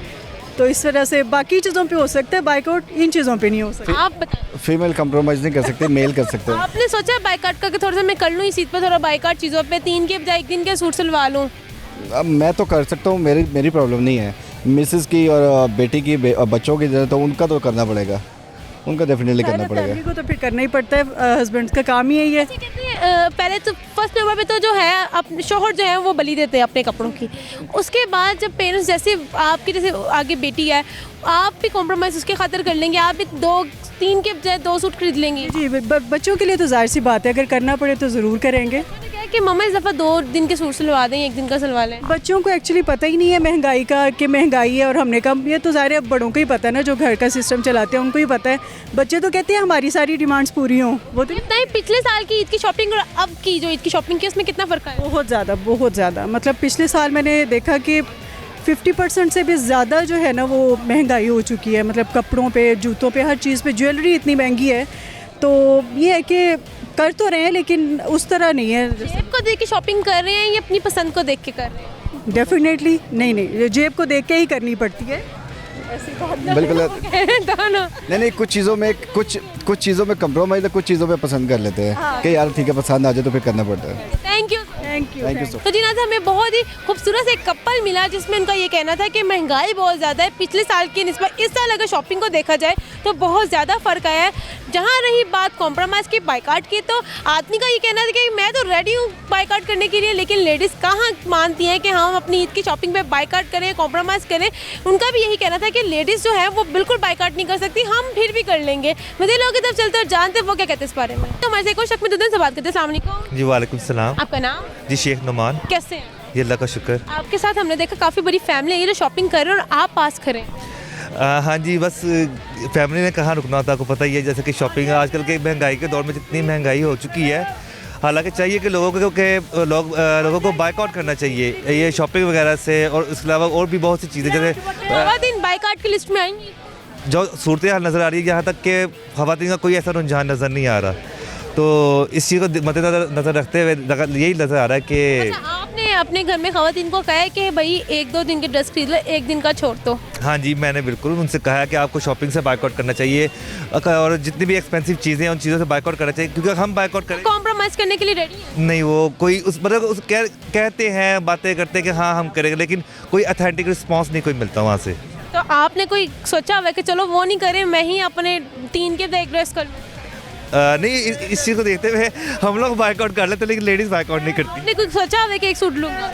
तो इस वजह से बाकी चीज़ों पे हो सकता है बाइकआउट, इन चीज़ों पे नहीं हो सकता। आप फीमेल कंप्रोमाइज़ नहीं कर सकते, मेल कर सकते हैं। आपने सोचा बाइकआउट करके थोड़ा सा मैं कर लूँ इस ईद पे, थोड़ा बाइकआउट चीज़ों पे, 3 के बजाय 1 दिन के सूट सिलवा लूँ? अब मैं तो कर सकता हूँ, मेरी प्रॉब्लम नहीं है। मिसेस की और बेटी की बच्चों की जरूरत, तो उनका तो करना पड़ेगा, उनका डेफिनेटली करना पड़ेगा। फैमिली को तो फिर करना ही पड़ता है, हस्बैंड का काम ही यही है। पहले तो फर्स्ट नंबर पे तो जो है अपने शोहर जो है वो बलि देते हैं अपने कपड़ों की। उसके बाद जब पेरेंट्स, जैसे आपकी जैसे आगे बेटी है, आप भी कॉम्प्रोमाइज़ उसके खातिर कर लेंगे, आप भी 2-3 के बजाय 2 सूट खरीद लेंगी? जी बच्चों के लिए तो जाहिर सी बात है, अगर करना पड़े तो ज़रूर करेंगे। कि मम्मा इस दफ़ा 2 दिन के सूट सिलवा दें, 1 दिन का सिलवा लें? बच्चों को एक्चुअली पता ही नहीं है महंगाई का, कि महंगाई है और हमने कम, ये तो ज़ाहिर है बड़ों को ही पता है ना, जो घर का सिस्टम चलाते हैं उनको ही पता है। बच्चे तो कहते हैं हमारी सारी डिमांड्स पूरी हों। वो तो बताएं, पिछले साल की ईद की शॉपिंग और अब की जो ईद की शॉपिंग की उसमें कितना फ़र्क है? बहुत ज़्यादा। मतलब पिछले साल मैंने देखा कि 50% से भी ज़्यादा जो है ना वो महंगाई हो चुकी है। मतलब कपड़ों पे, जूतों पे, हर चीज़ पे, ज्वेलरी इतनी महंगी है। तो ये है कि कर तो रहे हैं लेकिन उस तरह नहीं है। जेब को देख के शॉपिंग कर रहे हैं या अपनी पसंद को देख के कर रहे हैं? डेफिनेटली नहीं, जेब को देख के ही करनी पड़ती है। बिल्कुल दोनों नहीं, कुछ चीज़ों में कंप्रोमाइज़, कुछ चीज़ों में पसंद कर लेते हैं कि यार ठीक है, पसंद आ जाए तो फिर करना पड़ता है। Thank you. सो तो जी नाज़, हमें बहुत ही खूबसूरत एक कपल मिला जिसमें उनका ये कहना था कि महंगाई बहुत ज़्यादा है पिछले साल की निस्बत। इस साल अगर शॉपिंग को देखा जाए तो बहुत ज़्यादा फ़र्क आया है। जहाँ रही बात कॉम्प्रोमाइज़ की, बाइकाट की, तो आदमी का ये कहना था कि मैं तो रेडी हूँ बाइकाट करने के लिए, लेकिन लेडीज़ कहाँ मानती हैं कि हम अपनी ईद की शॉपिंग पे बाइकाट करें, कॉम्प्रोमाइज़ करें। उनका भी यही कहना था कि लेडीज़ जो है वो बिल्कुल बाइकाट नहीं कर सकती, हम फिर भी कर लेंगे। मुझे लोग इधर चलते और जानते वो क्या कहते हैं इस बारे में। तो हमारे से कोई शक में से बात करते हैं। अस्सलाम वालेकुम। जी वालेकुम सलाम। आपका नाम? जी शेख नुमान। कैसे हैं? ये अल्लाह का शुक्र। आपके साथ हमने देखा काफ़ी बड़ी फैमिली है ये जो शॉपिंग कर रहे हैं और आप पास करें। हाँ जी, बस फैमिली ने कहाँ रुकना होता, आपको पता ही है। जैसे कि शॉपिंग आजकल के महंगाई के दौर में जितनी महंगाई हो चुकी है, हालांकि चाहिए कि लोगों को बाइकआउट करना चाहिए ये शॉपिंग वगैरह से, और इसके अलावा और भी बहुत सी चीज़ें जैसे खवातीन बाइकाट की लिस्ट में आएंगी। जो सूरत हाल नज़र आ रही है, यहाँ तक कि खवातीन का कोई ऐसा रुझान नज़र नहीं आ रहा। तो इस चीज़ को मद्देनज़र रखते हुए यही नज़र आ रहा है कि आपने अपने घर में खवातीन को कहा है कि भाई 1-2 दिन के ड्रेस खरीद लो, 1 दिन का छोड़ दो। हाँ जी, मैंने बिल्कुल उनसे कहा है कि आपको शॉपिंग से बाइकआउट करना चाहिए और जितनी भी एक्सपेंसिव चीज़ें हैं उन चीज़ों से बाइकआउट करना चाहिए, क्योंकि हम बाइकआउट करें कॉम्प्रोमाइज़ करने के लिए रेडी हैं। नहीं, वो कोई उस मतलब कहते हैं, बातें करते हैं कि हाँ हम करेंगे, लेकिन कोई अथेंटिक रिस्पॉन्स नहीं कोई मिलता वहाँ से। तो आपने कोई सोचा हुआ कि चलो वो नहीं करें, मैं ही अपने 3 के एक ड्रेस कर लूँ? नहीं, इस चीज़ को देखते हुए हम लोग बाइकआउट कर लेते, लेकिन लेडीज़ बाइकआउट नहीं करती। आपने कुछ सोचा हुआ कि एक सूट लूँगा?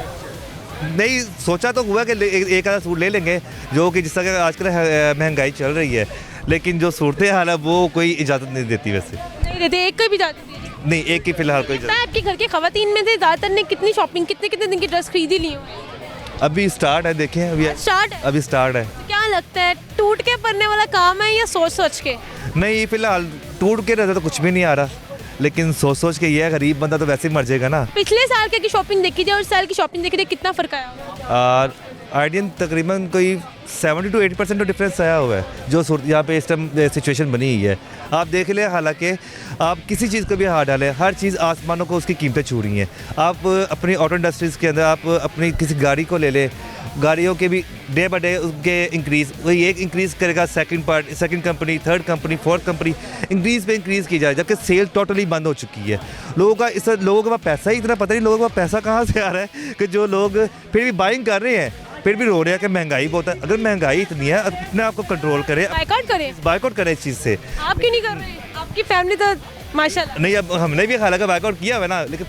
नहीं, सोचा तो हुआ कि एक आधा सूट ले लेंगे, जो कि जिस तरह आजकल महंगाई चल रही है, लेकिन जो सूरत हाल है वो कोई इजाज़त नहीं देती। वैसे नहीं देते, एक को भी इजाज़त नहीं, एक की फिलहाल कोई इजाज़त। आपके घर के खवातीन में से ज़्यादातर ने कितनी शॉपिंग, कितने दिन की ड्रेस खरीदी ली हो? अभी स्टार्ट है, देखें अभी स्टार्ट है। क्या लगता है टूट के पड़ने वाला काम है या सोच के? नहीं, फिलहाल टूट के रहता तो कुछ भी नहीं आ रहा, लेकिन सोच के ये है, गरीब बंदा तो वैसे ही मर जाएगा ना। पिछले साल की शॉपिंग देखी जाए और इस साल की शॉपिंग देखी जाए, कितना फ़र्क आया? आइडियन तकरीबन कोई 70 to 80% डिफरेंस आया हुआ है, जो यहाँ पे इस टाइम सिचुएशन बनी हुई है। आप देख लें, हालांकि आप किसी चीज़ को भी हाथ डालें, हर चीज़ आसमानों को उसकी कीमतें छू रही हैं। आप अपनी ऑटो इंडस्ट्रीज़ के अंदर आप अपनी किसी गाड़ी को ले लें, गाड़ियों के भी डे बाई डे उनके इंक्रीज़, वही एक इंक्रीज़ करेगा, second company, third company, fourth company increase पे इंक्रीज़ की जाए, जबकि सेल टोटली बंद हो चुकी है। लोगों के पास पैसा ही इतना, पता नहीं लोगों के पास पैसा कहाँ से आ रहा है कि जो लोग फिर भी बाइंग कर रहे हैं, फिर भी रो रहे हैं कि महंगाई बहुत है। अगर महंगाई इतनी है, अपने आप को कंट्रोल करें, बाइकआउट करें इस चीज़ से। आप क्यों नहीं कर रहे? आपकी फैमिली तो माशाल्लाह। नहीं, अब हमने भी हालांकि बाइकआउट किया हुआ ना, लेकिन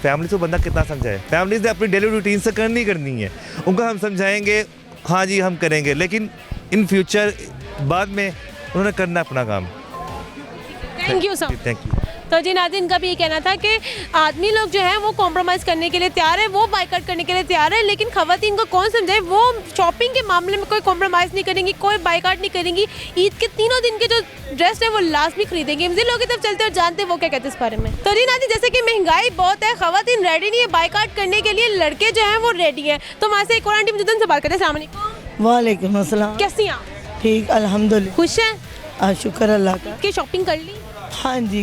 फैमिली से बंदा कितना समझाए। फैमिली से अपनी डेली रूटीन से करनी है, उनको हम समझाएंगे, हाँ जी हम करेंगे, लेकिन इन फ्यूचर बाद में उन्होंने करना अपना काम। Thank you sir. Thank you. तो जी नाज़रीन, इनका भी ये कहना था कि आदमी लोग जो हैं वो कॉम्प्रोमाइज़ करने के लिए तैयार है, वो बाइकआउट करने के लिए तैयार है, लेकिन खवातीन को कौन समझाए, वो शॉपिंग के मामले में कोई कॉम्प्रोमाइज़ नहीं करेंगी, कोई बाइकआउट नहीं करेंगी। ईद के 3 दिन के जो ड्रेस है वो लाजमी खरीदेंगे। मुझे लोग तब चलते और जानते वो क्या कहते हैं इस बारे में। तो जी नाज़रीन, जैसे कि महंगाई बहुत है, खवातीन रेडी नहीं है बाइकआउट करने के लिए, लड़के जो हैं वो रेडी हैं। तो वहाँ से एक और आंटी मौजूद से बात करते हैं। अस्सलाम वालेकुम। वालेकुम अस्सलाम। कैसी हैं आप? ठीक, अल्हम्दुलिल्लाह। खुश हैं? शुक्र अल्लाह का। की शॉपिंग कर ली? हाँ जी,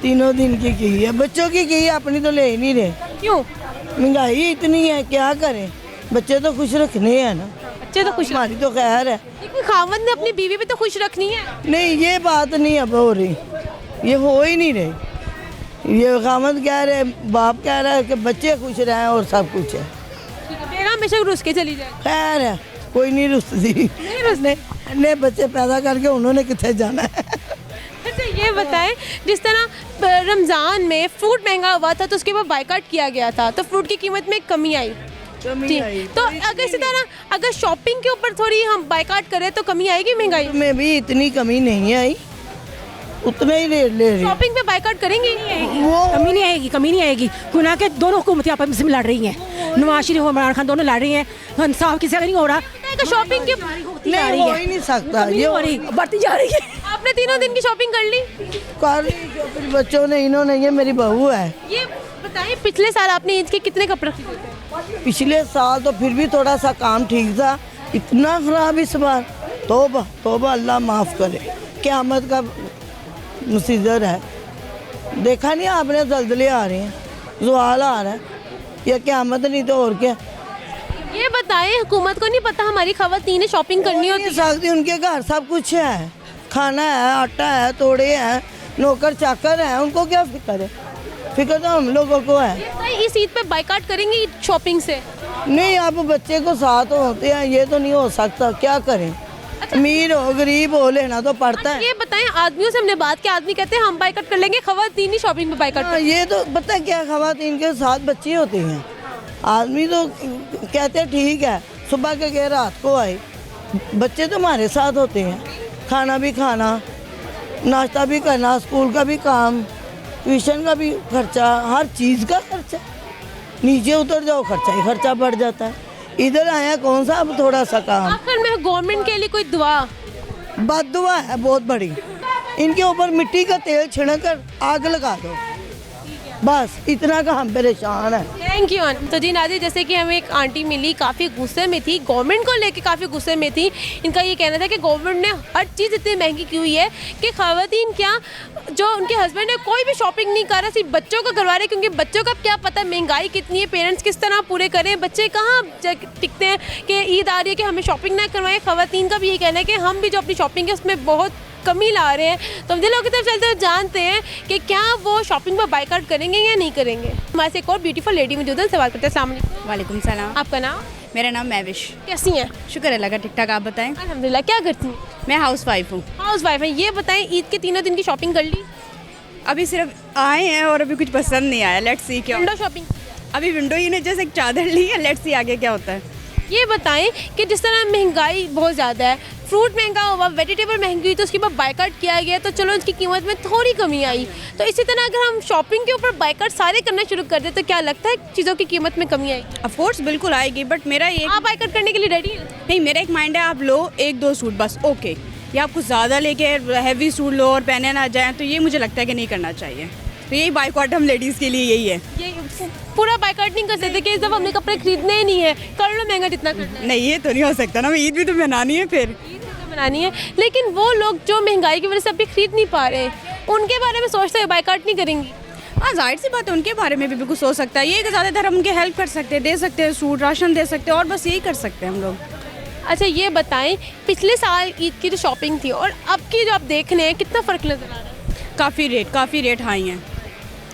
3 दिन की है। बच्चों की है, अपनी तो ले ही नहीं रहे। क्यों? महंगाई इतनी है, क्या करें, बच्चे तो खुश रखने हैं ना। बच्चे तो खुश, हमारी तो खैर है, खावत ने अपनी बीवी भी तो खुश रखनी है। नहीं, ये बात नहीं अब हो रही, ये हो ही नहीं रही। ये खावत कह रहे, बाप कह रहा है कि बच्चे खुश रहें और सब कुछ है। हमेशा रुस के चली जाए। खैर है, कोई नहीं रुसती, ने बच्चे पैदा करके उन्होंने कितने जाना है। अच्छा ये बताएं, जिस तरह रमज़ान में फ्रूट महंगा हुआ था तो उसके बाद बाइकआउट किया गया था, तो फ्रूट की कीमत में कमी आई। तो अगर इसी तरह अगर शॉपिंग के ऊपर थोड़ी हम बाइकआउट करें तो कमी आएगी महंगाई में? भी इतनी कमी नहीं आई, उतने ही रेट ले रही है। शॉपिंग पे बाइकॉट करेंगे? वो कमी नहीं आएगी, कमी नहीं आएगी। गुना के दोनों हुकूमतें आपस में लड़ रही हैं, नवाज शरीफ और इमरान खान दोनों लड़ रही हैं, इंसाफ किसी का नहीं हो रहा। शॉपिंग की नहीं हो ही नहीं सकता, ये हो रही, बढ़ती जा रही है। आपने तीनों दिन की शॉपिंग कर ली? कर ली, जो फिर बच्चों ने, इन्होंने, ये मेरी बहू है। ये बताइए पिछले साल आपने ईद के कितने कपड़े खरीदे थे? पिछले साल तो फिर भी थोड़ा सा काम ठीक था, इतना खराब इस बार, तौबा तौबा, अल्लाह माफ़ करे। क़यामत का मुसीजर है, देखा नहीं आपने, जल्जले आ रहे हैं, ज़वाल आ रहा है, यह क़यामत नहीं तो और क्या। ये बताएं, हुकूमत को नहीं पता हमारी ख़वातीन शॉपिंग करनी होती है? उनके घर सब कुछ है, खाना है, आटा है, तोड़े हैं, नौकर चाकर हैं, उनको क्या फिक्र है? फिक्र तो हम लोगों को है। इस ईद पे बाइकाट करेंगे शॉपिंग से? नहीं, अब बच्चे को साथ होते हैं, ये तो नहीं हो सकता, क्या करें? अमीर हो गरीब हो, लेना तो पड़ता है। ये बताएं, आदमियों से हमने बात की, आदमी कहते हैं हम बाइकाट कर लेंगे, ख़वातीन ही शॉपिंग पे बाइकाट। ये तो पता है क्या, ख़वातीन के साथ बच्चे होते हैं, आदमी तो कहते हैं ठीक है, सुबह के गए रात को आए, बच्चे तो हमारे साथ होते हैं, खाना भी खाना, नाश्ता भी करना, स्कूल का भी काम, ट्यूशन का भी खर्चा, हर चीज़ का खर्चा। नीचे उतर जाओ खर्चा ही खर्चा बढ़ जाता है। इधर आया कौन सा अब थोड़ा सा काम। आखिर में गवर्नमेंट के लिए कोई दुआ? बद दुआ है बहुत बड़ी, इनके ऊपर मिट्टी का तेल छिड़क कर आग लगा दो, बस इतना का हम परेशान है। Thank you. तो जी नाज़रीन, जैसे कि हमें एक आंटी मिली, काफ़ी गुस्से में थी, गवर्नमेंट को लेके काफ़ी गुस्से में थी। इनका ये कहना था कि गवर्नमेंट ने हर चीज़ इतनी महंगी की हुई है कि ख़वातीन क्या, जो उनके हस्बैंड है कोई भी शॉपिंग नहीं कर रहा, सिर्फ बच्चों को करवा रहे, क्योंकि बच्चों का क्या पता महंगाई कितनी है, पेरेंट्स किस तरह पूरे करें, बच्चे कहाँ टिकते हैं कि ईद आ रही है कि हमें शॉपिंग ना करवाएं। ख़वातीन का भी ये कहना है कि हम भी जो अपनी शॉपिंग है उसमें बहुत कमी ला रहे हैं। तो हम दिलों की तरफ चलते हुए जानते हैं कि क्या वो शॉपिंग पर बाइकाट करेंगे या नहीं करेंगे। हमारे से एक और ब्यूटीफुल लेडी मौजूद है, सवाल करते हैं। अस्सलाम वालेकुम। वालेकुम सलाम। आपका नाम? मेरा नाम महविश। कैसी हैं? शुक्र अल्लाह का, ठीक ठाक। आप बताएं? अल्हम्दुलिल्लाह। क्या करती हैं? मैं हाउस वाइफ हूँ। हाउस वाइफ है। ये बताएं, ईद के तीनों दिन की शॉपिंग कर ली? अभी सिर्फ आए हैं और अभी कुछ पसंद नहीं आया, लेट्स सी क्या। Window shopping? अभी विंडो ही ने जैसे एक चादर ली है, लेट्स सी आगे क्या होता है। ये बताएं कि जिस तरह महंगाई बहुत ज़्यादा है, फ्रूट महंगा हुआ, वेजिटेबल महंगी हुई, तो उसके बाद बाइकाट किया गया, तो चलो उसकी कीमत में थोड़ी कमी आई। तो इसी तरह अगर हम शॉपिंग के ऊपर बाइकाट सारे करना शुरू कर दे तो क्या लगता है चीज़ों की कीमत में कमी आएगी? ऑफ कोर्स बिल्कुल आएगी, बट मेरा ये, आप बाइकाट करने के लिए रेडी हैं? नहीं, मेरा एक माइंड है, आप लो एक दो सूट बस, ओके, या आप कुछ ज़्यादा लेके हैवी सूट लो और पहने ना जाएँ, तो ये मुझे लगता है कि नहीं करना चाहिए। तो यही बाइकाट हम लेडीज़ के लिए यही है। ये पूरा बाइकाट नहीं कर सकते कि इस दफ़ा हमने कपड़े खरीदने ही नहीं है, कर लो महंगा जितना करना है। नहीं, ये तो नहीं हो सकता ना, ईद भी तो मनानी है, फिर बनानी है। लेकिन वो लोग जो महंगाई की वजह से अभी खरीद नहीं पा रहे हैं, उनके बारे में सोचते हैं बाइकाट नहीं करेंगी। हाँ, जाहिर सी बात है, उनके बारे में भी बिल्कुल सोच सकता है। ये कि ज़्यादातर हम उनके हेल्प कर सकते हैं, दे सकते हैं, सूट राशन दे सकते हैं, और बस यही कर सकते हैं हम लोग। अच्छा, ये बताएं, पिछले साल ईद की जो शॉपिंग थी और अब की जो आप देख रहे हैं, कितना फ़र्क नज़र आ रहा है? काफ़ी रेट हाई हैं।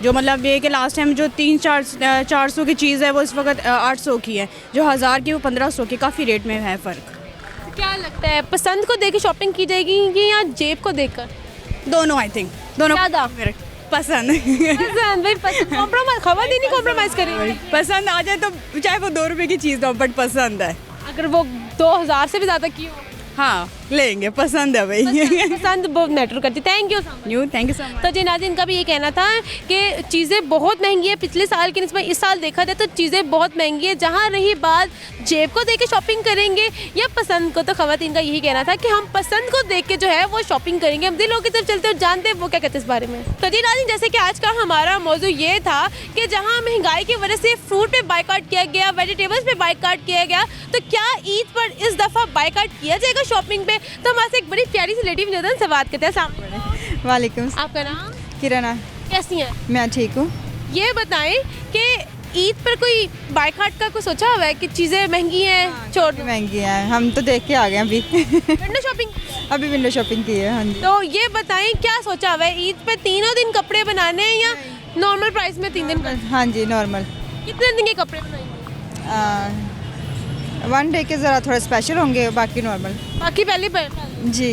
जो मतलब ये कि लास्ट टाइम जो 300-400 की चीज़ है वो इस वक्त 800 की है, जो 1000 की वो 1500 की, काफ़ी रेट में है फ़र्क। क्या लगता है, पसंद को देख के शॉपिंग की जाएगी या जेब को देखकर? दोनों, आई थिंक दोनों। ज़्यादा पसंद भाई, पसंद कॉम्प्रोमाइज़, ख़वातीन ही कॉम्प्रोमाइज़ करेंगे। पसंद आ जाए तो चाहे वो 2 रुपये की चीज़ हो, बट पसंद है। अगर वो 2000 से भी ज़्यादा की हो, हाँ लेंगे, पसंद है भाई। पसंद बहुत मैटर करती। Thank you so much. तो जी नाज़रीन, का भी ये कहना था कि चीज़ें बहुत महंगी है, पिछले साल की निस्बत इस साल देखा जाए तो चीज़ें बहुत महंगी है। जहाँ रही बात जेब को देख के शॉपिंग करेंगे या पसंद को, तो ख़वातीन का यही कहना था कि हम पसंद को देख के जो है वो शॉपिंग करेंगे। हम दिलों की तरफ चलते और जानते हैं वो क्या कहते हैं इस बारे में। तो जी नाज़रीन, जैसे कि आज का हमारा मौजू ये था कि जहाँ महंगाई की वजह से फ्रूट पे बाइकाट किया गया, वेजिटेबल्स पे बाइकाट किया गया, तो क्या ईद पर इस दफ़ा बाइकाट किया जाएगा शॉपिंग पे? तो हमारे से एक बड़ी प्यारी सी लेडी मौजूद है, उनसे बात करते हैं। वालेकुम। आपका नाम? किरणा। कैसी हैं? मैं ठीक हूँ। ये बताएं कि ईद पर कोई बाइकाट का कुछ सोचा हुआ है कि चीज़ें महंगी हैं? छोड़ महंगी हैं, हम तो देख के आ गए अभी। Window shopping? अभी विंडो शॉपिंग की है। हाँ जी। तो ये बताएं, क्या सोचा हुआ है, ईद पे तीनों दिन कपड़े बनाने हैं या नॉर्मल प्राइस में 3 दिन? हाँ जी, नॉर्मल। कितने दिन के कपड़े बनाएंगे? 1 डे के ज़रा थोड़ा स्पेशल होंगे, बाकी नॉर्मल। बाकी पहले जी।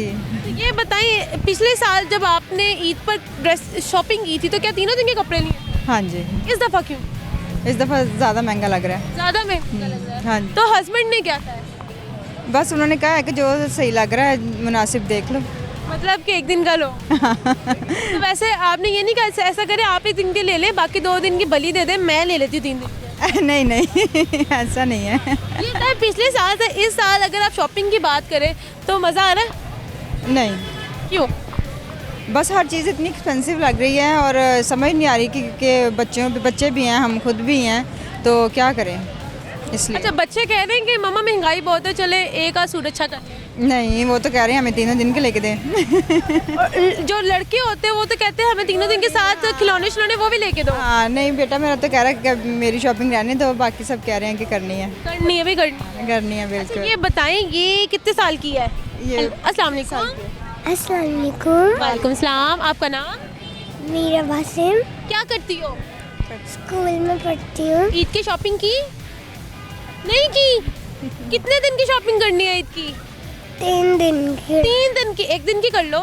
ये बताएं, पिछले साल जब आपने ईद पर ड्रेस शॉपिंग की थी तो क्या तीनों दिन के कपड़े लिए? हाँ जी। इस दफ़ा क्यों? इस दफ़ा ज़्यादा महंगा लग रहा है। ज़्यादा महंगा लग रहा है? हाँ जी। तो हस्बैंड ने क्या कहा? बस उन्होंने कहा है कि जो सही लग रहा है मुनासिब देख लो। मतलब कि एक दिन का लो। तो वैसे आपने ये नहीं कहा ऐसा करें आप एक दिन के ले लें बाकी 2 दिन की बलि दे दें, मैं ले लेती हूँ 3 दिन। नहीं नहीं ऐसा नहीं है। ये था पिछले साल से इस साल अगर आप शॉपिंग की बात करें तो मज़ा आ रहा है? नहीं। क्यों? बस हर चीज़ इतनी एक्सपेंसिव लग रही है और समझ नहीं आ रही कि बच्चे भी हैं, हम खुद भी हैं, तो क्या करें इसलिए। अच्छा, बच्चे कह रहे हैं कि मम्मा महंगाई बहुत है, चले एक आध सूट अच्छा कर। नहीं, वो तो कह रहे हैं हमें 3 दिन के लेके दें। और जो लड़के होते हैं वो तो कहते हैं हमें 3 दिन के साथ खिलौने शिलौने वो भी लेके दो। हाँ नहीं बेटा, मेरा तो कह रहा है कि मेरी शॉपिंग रहने दो, बाकी सब कह रहे हैं कि करनी है। करनी है भी करनी है बिल्कुल। ये बताएं ये कितने साल की है? ये अस्सलाम वालेकुम। अस्सलाम वालेकुम। वालेकुम सलाम। आपका नाम? मीरा बासिम। क्या करती हो? स्कूल में पढ़ती हूँ। ईद की शॉपिंग की? नहीं की? कितने दिन की शॉपिंग करनी है ईद की? 3 दिन की। 3 दिन की? एक दिन की कर लो।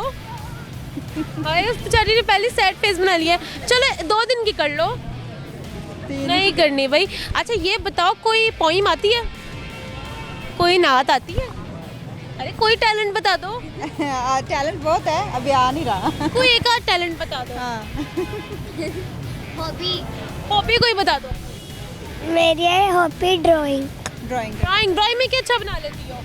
भाई उस बेचारी ने पहले सैड फेस बना लिया है। चलो 2 दिन की कर लो। नहीं करनी भाई। अच्छा ये बताओ कोई पोइम आती है? कोई नात आती है? अरे कोई टैलेंट बता दो। टैलेंट बहुत है, अभी आ नहीं रहा। कोई एक आध टैलेंट बता दो। हॉबी कोई बता दो। मेरी है हॉबी ड्राइंग। ड्राइंग में क्या अच्छा बना लेती हो?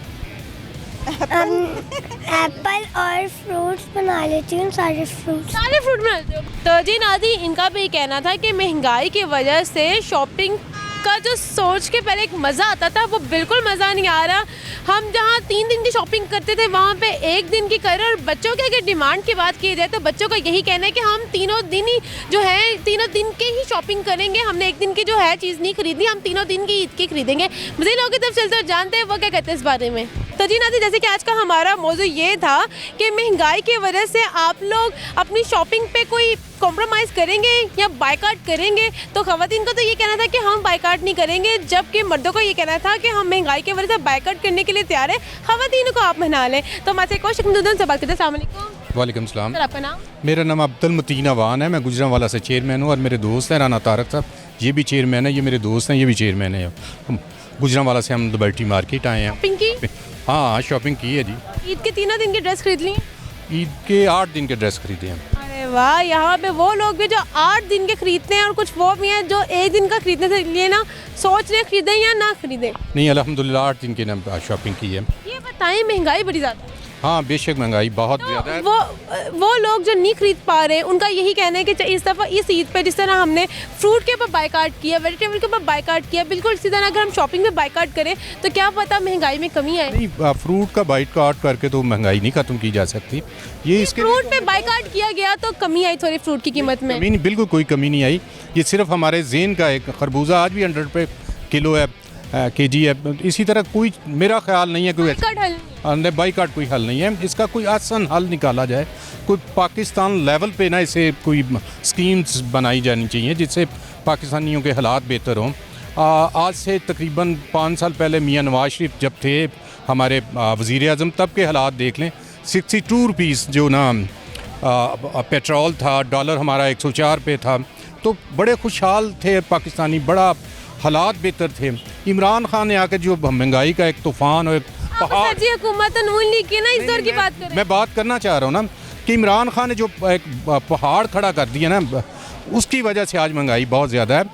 एप्पल और फ्रूट्स बना लेती हूँ, सारे फ्रूट बना लेती हो। तो जी नादी, इनका भी कहना था कि महंगाई की वजह से शॉपिंग का जो सोच के पहले एक मज़ा आता था वो बिल्कुल मज़ा नहीं आ रहा। हम जहाँ 3 दिन की शॉपिंग करते थे वहाँ पे 1 दिन की कर रहे। और बच्चों के अगर डिमांड की बात की जाए तो बच्चों का यही कहना है कि हम 3 दिन ही जो है 3 दिन के ही शॉपिंग करेंगे, हमने 1 दिन की जो है चीज़ नहीं खरीदनी, हम 3 दिन की ईद की खरीदेंगे। मुझे लोगों की तरफ चलते और जानते हैं वो क्या कहते हैं इस बारे में। तो जी नादी, जैसे कि आज का हमारा मौजू ये था कि महंगाई की वजह से आप लोग अपनी शॉपिंग पे कोई कॉम्प्रोमाइज़ करेंगे या बायकॉट करेंगे। तो ख़वातीन को तो ये कहना था कि हम बायकॉट नहीं करेंगे, जबकि मर्दों को ये कहना था कि हम महंगाई की वजह से बायकॉट करने के लिए तैयार है। ख़वातीन को आप मना लें। तो मैं से क्वेश्चन से बात करते हैं। अस्सलाम वालेकुम। वालेकुम सलाम। सर आपका नाम? मेरा नाम अब्दुल मतीन अवान है, मैं गुजरांवाला से चेयरमैन हूँ और मेरे दोस्त हैं राना तारक साहब, ये भी चेयरमैन है, ये मेरे दोस्त हैं, ये भी चेयरमैन है। हम गुजरांवाला से हम लिबर्टी मार्केट आए हैं। शॉपिंग की? हाँ शॉपिंग की है जी। ईद के 3 दिन की ड्रेस खरीद ली? ईद के 8 दिन के ड्रेस खरीदे हैं। अरे वाह, यहाँ पे वो लोग भी जो 8 दिन के खरीदते हैं और कुछ वो भी हैं जो 1 दिन का खरीदने से लिए ना सोच रहे खरीदें या ना खरीदें। नहीं अल्हम्दुलिल्लाह 8 दिन की ना शॉपिंग की है। ये बताएं महंगाई बड़ी ज़्यादा? हाँ बेशक महंगाई बहुत ज़्यादा है। वो लोग जो नहीं खरीद पा रहे हैं उनका यही कहना है कि इस दफ़ा इस ईद पे जिस तरह हमने फ्रूट के ऊपर बायकॉट किया, वेजिटेबल के ऊपर बायकॉट किया, बिल्कुल इसी तरह अगर हम शॉपिंग में बायकॉट करें तो क्या पता महंगाई में कमी आए। नहीं फ्रूट का बायकॉट करके तो महंगाई नहीं ख़त्म की जा सकती। ये इसके फ्रूट पे बायकॉट किया गया तो कमी आई थोड़ी फ्रूट की कीमत में? कमी नहीं, बिल्कुल कोई कमी नहीं आई। ये सिर्फ हमारे ज़ेन का एक खरबूजा आज भी 100 रुपये किलो है, केजी है। इसी तरह कोई मेरा ख्याल नहीं है कोई बाइकआउट कोई हल नहीं है। इसका कोई आसान हल निकाला जाए, कोई पाकिस्तान लेवल पे ना इसे कोई स्कीम्स बनाई जानी चाहिए जिससे पाकिस्तानियों के हालात बेहतर हों। आज से तकरीबन 5 साल पहले मियाँ नवाज शरीफ जब थे हमारे वज़ीर आज़म, तब के हालात देख लें। 62 रुपीज़ जो ना पेट्रोल था, डॉलर हमारा 104 पे था, तो बड़े खुशहाल थे पाकिस्तानी, बड़ा हालात बेहतर थे। इमरान खान ने आकर जो महंगाई का एक तूफ़ान और एक पहाड़, हुकूमत नून लीग की ना इस दौर की बात करें। मैं बात करना चाह रहा हूँ ना कि इमरान खान ने जो एक पहाड़ खड़ा कर दिया ना, उसकी वजह से आज महंगाई बहुत ज़्यादा है।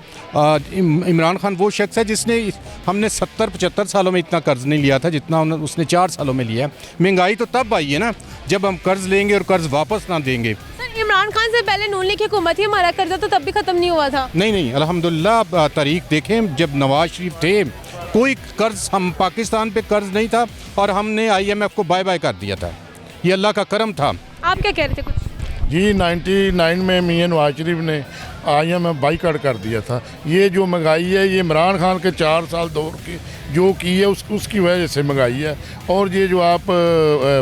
इमरान खान वो शख्स है जिसने हमने 70-75 सालों में इतना कर्ज़ नहीं लिया था जितना उसने 4 सालों में लिया। महंगाई तो तब आई है ना जब हम कर्ज़ लेंगे और कर्ज़ वापस ना देंगे। इमरान खान से पहले नून लीग की हुकूमत ही, हमारा कर्जा तो तब भी ख़त्म नहीं हुआ था। नहीं अल्हम्दुलिल्लाह तारीख देखें, जब नवाज शरीफ थे कोई कर्ज़ हम पाकिस्तान पे कर्ज़ नहीं था और हमने IMF को बाय कर दिया था। ये अल्लाह का करम था। आप क्या कह रहे थे कुछ? जी 99 में मियाँ नवाज शरीफ ने IMF बाइकआउट कर दिया था। ये जो महंगाई है ये इमरान खान के 4 साल दौर की जो की है उसकी वजह से महंगाई है। और ये जो आप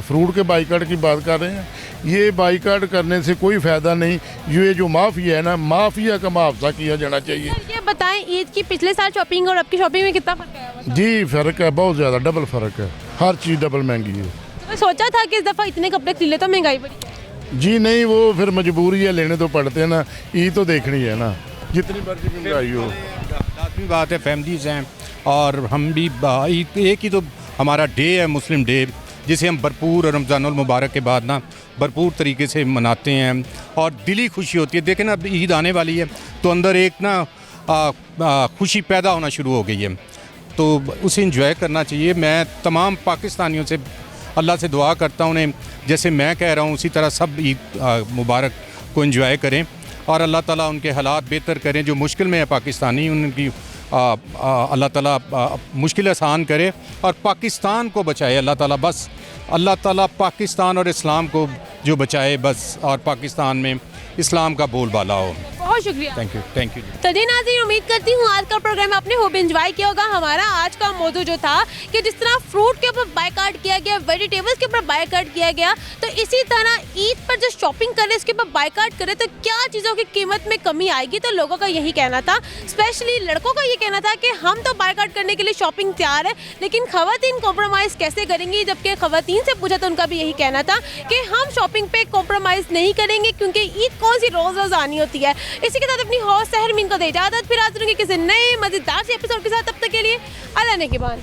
फ्रूट के बाइकआउट की बात कर रहे हैं, ये बाइकआउट करने से कोई फ़ायदा नहीं। ये जो माफिया है ना, माफिया का मुआवजा किया जाना चाहिए। ये बताएं ईद की पिछले साल शॉपिंग और अब की शॉपिंग में कितना फ़र्क है? जी फ़र्क है, बहुत ज़्यादा, डबल फ़र्क है, हर चीज़ डबल महंगी है। तो सोचा था कि इस दफ़ा इतने कपड़े खरीद ले तो महंगाई बढ़ी? जी नहीं, वो फिर मजबूरी है, लेने तो पड़ते हैं ना, ईद तो देखनी है ना, जितनी मर्जी महंगाई हो। लाजमी बात है, फैमिलीज़ हैं और हम भी एक ही तो हमारा डे है मुस्लिम डे, जिसे हम भरपूर रमज़ानुल मुबारक के बाद ना भरपूर तरीके से मनाते हैं और दिली खुशी होती है। देखें ना, अब ईद आने वाली है तो अंदर एक ना खुशी पैदा होना शुरू हो गई है, तो उसे इंजॉय करना चाहिए। मैं तमाम पाकिस्तानियों से अल्लाह से दुआ करता हूँ, उन्हें जैसे मैं कह रहा हूँ उसी तरह सब ईद मुबारक को इंजॉय करें और अल्लाह ताला उनके हालात बेहतर करें। जो मुश्किल में है पाकिस्तानी, उनकी अल्लाह ताला मुश्किल आसान करे और पाकिस्तान को बचाए अल्लाह ताला। बस अल्लाह ताला पाकिस्तान और इस्लाम को जो बचाए बस, और पाकिस्तान में इस्लाम का बोलबाला हो। बहुत शुक्रिया। Thank you. तो जी नाज़रीन, उम्मीद करती हूँ आज का प्रोग्राम आपने खूब एंजॉय किया होगा। हमारा आज का मौजू जो था कि जिस तरह फ्रूट के ऊपर बायकॉट किया गया, वेजिटेबल्स के ऊपर बायकॉट किया गया, तो इसी तरह ईद पर जो शॉपिंग करें उसके ऊपर बायकॉट करें तो क्या चीज़ों की कीमत में कमी आएगी। तो लोगों का यही कहना था, स्पेशली लड़कों का ये कहना था कि हम तो बायकॉट करने के लिए शॉपिंग तैयार है, लेकिन ख़वातीन कॉम्प्रोमाइज़ कैसे करेंगी। जबकि ख़वातीन से पूछा तो उनका भी यही कहना था कि हम शॉपिंग पे कॉम्प्रोमाइज़ नहीं करेंगे, क्योंकि ईद कौन सी रोज़ रोज़ आनी होती है। इसी के साथ अपनी हौस सहरमीन को दे इजाज़त, फिर हाजिर होंगे किसी नए मज़ेदार से एपिसोड के साथ। तब तक के लिए अल्लाह ने के बाद।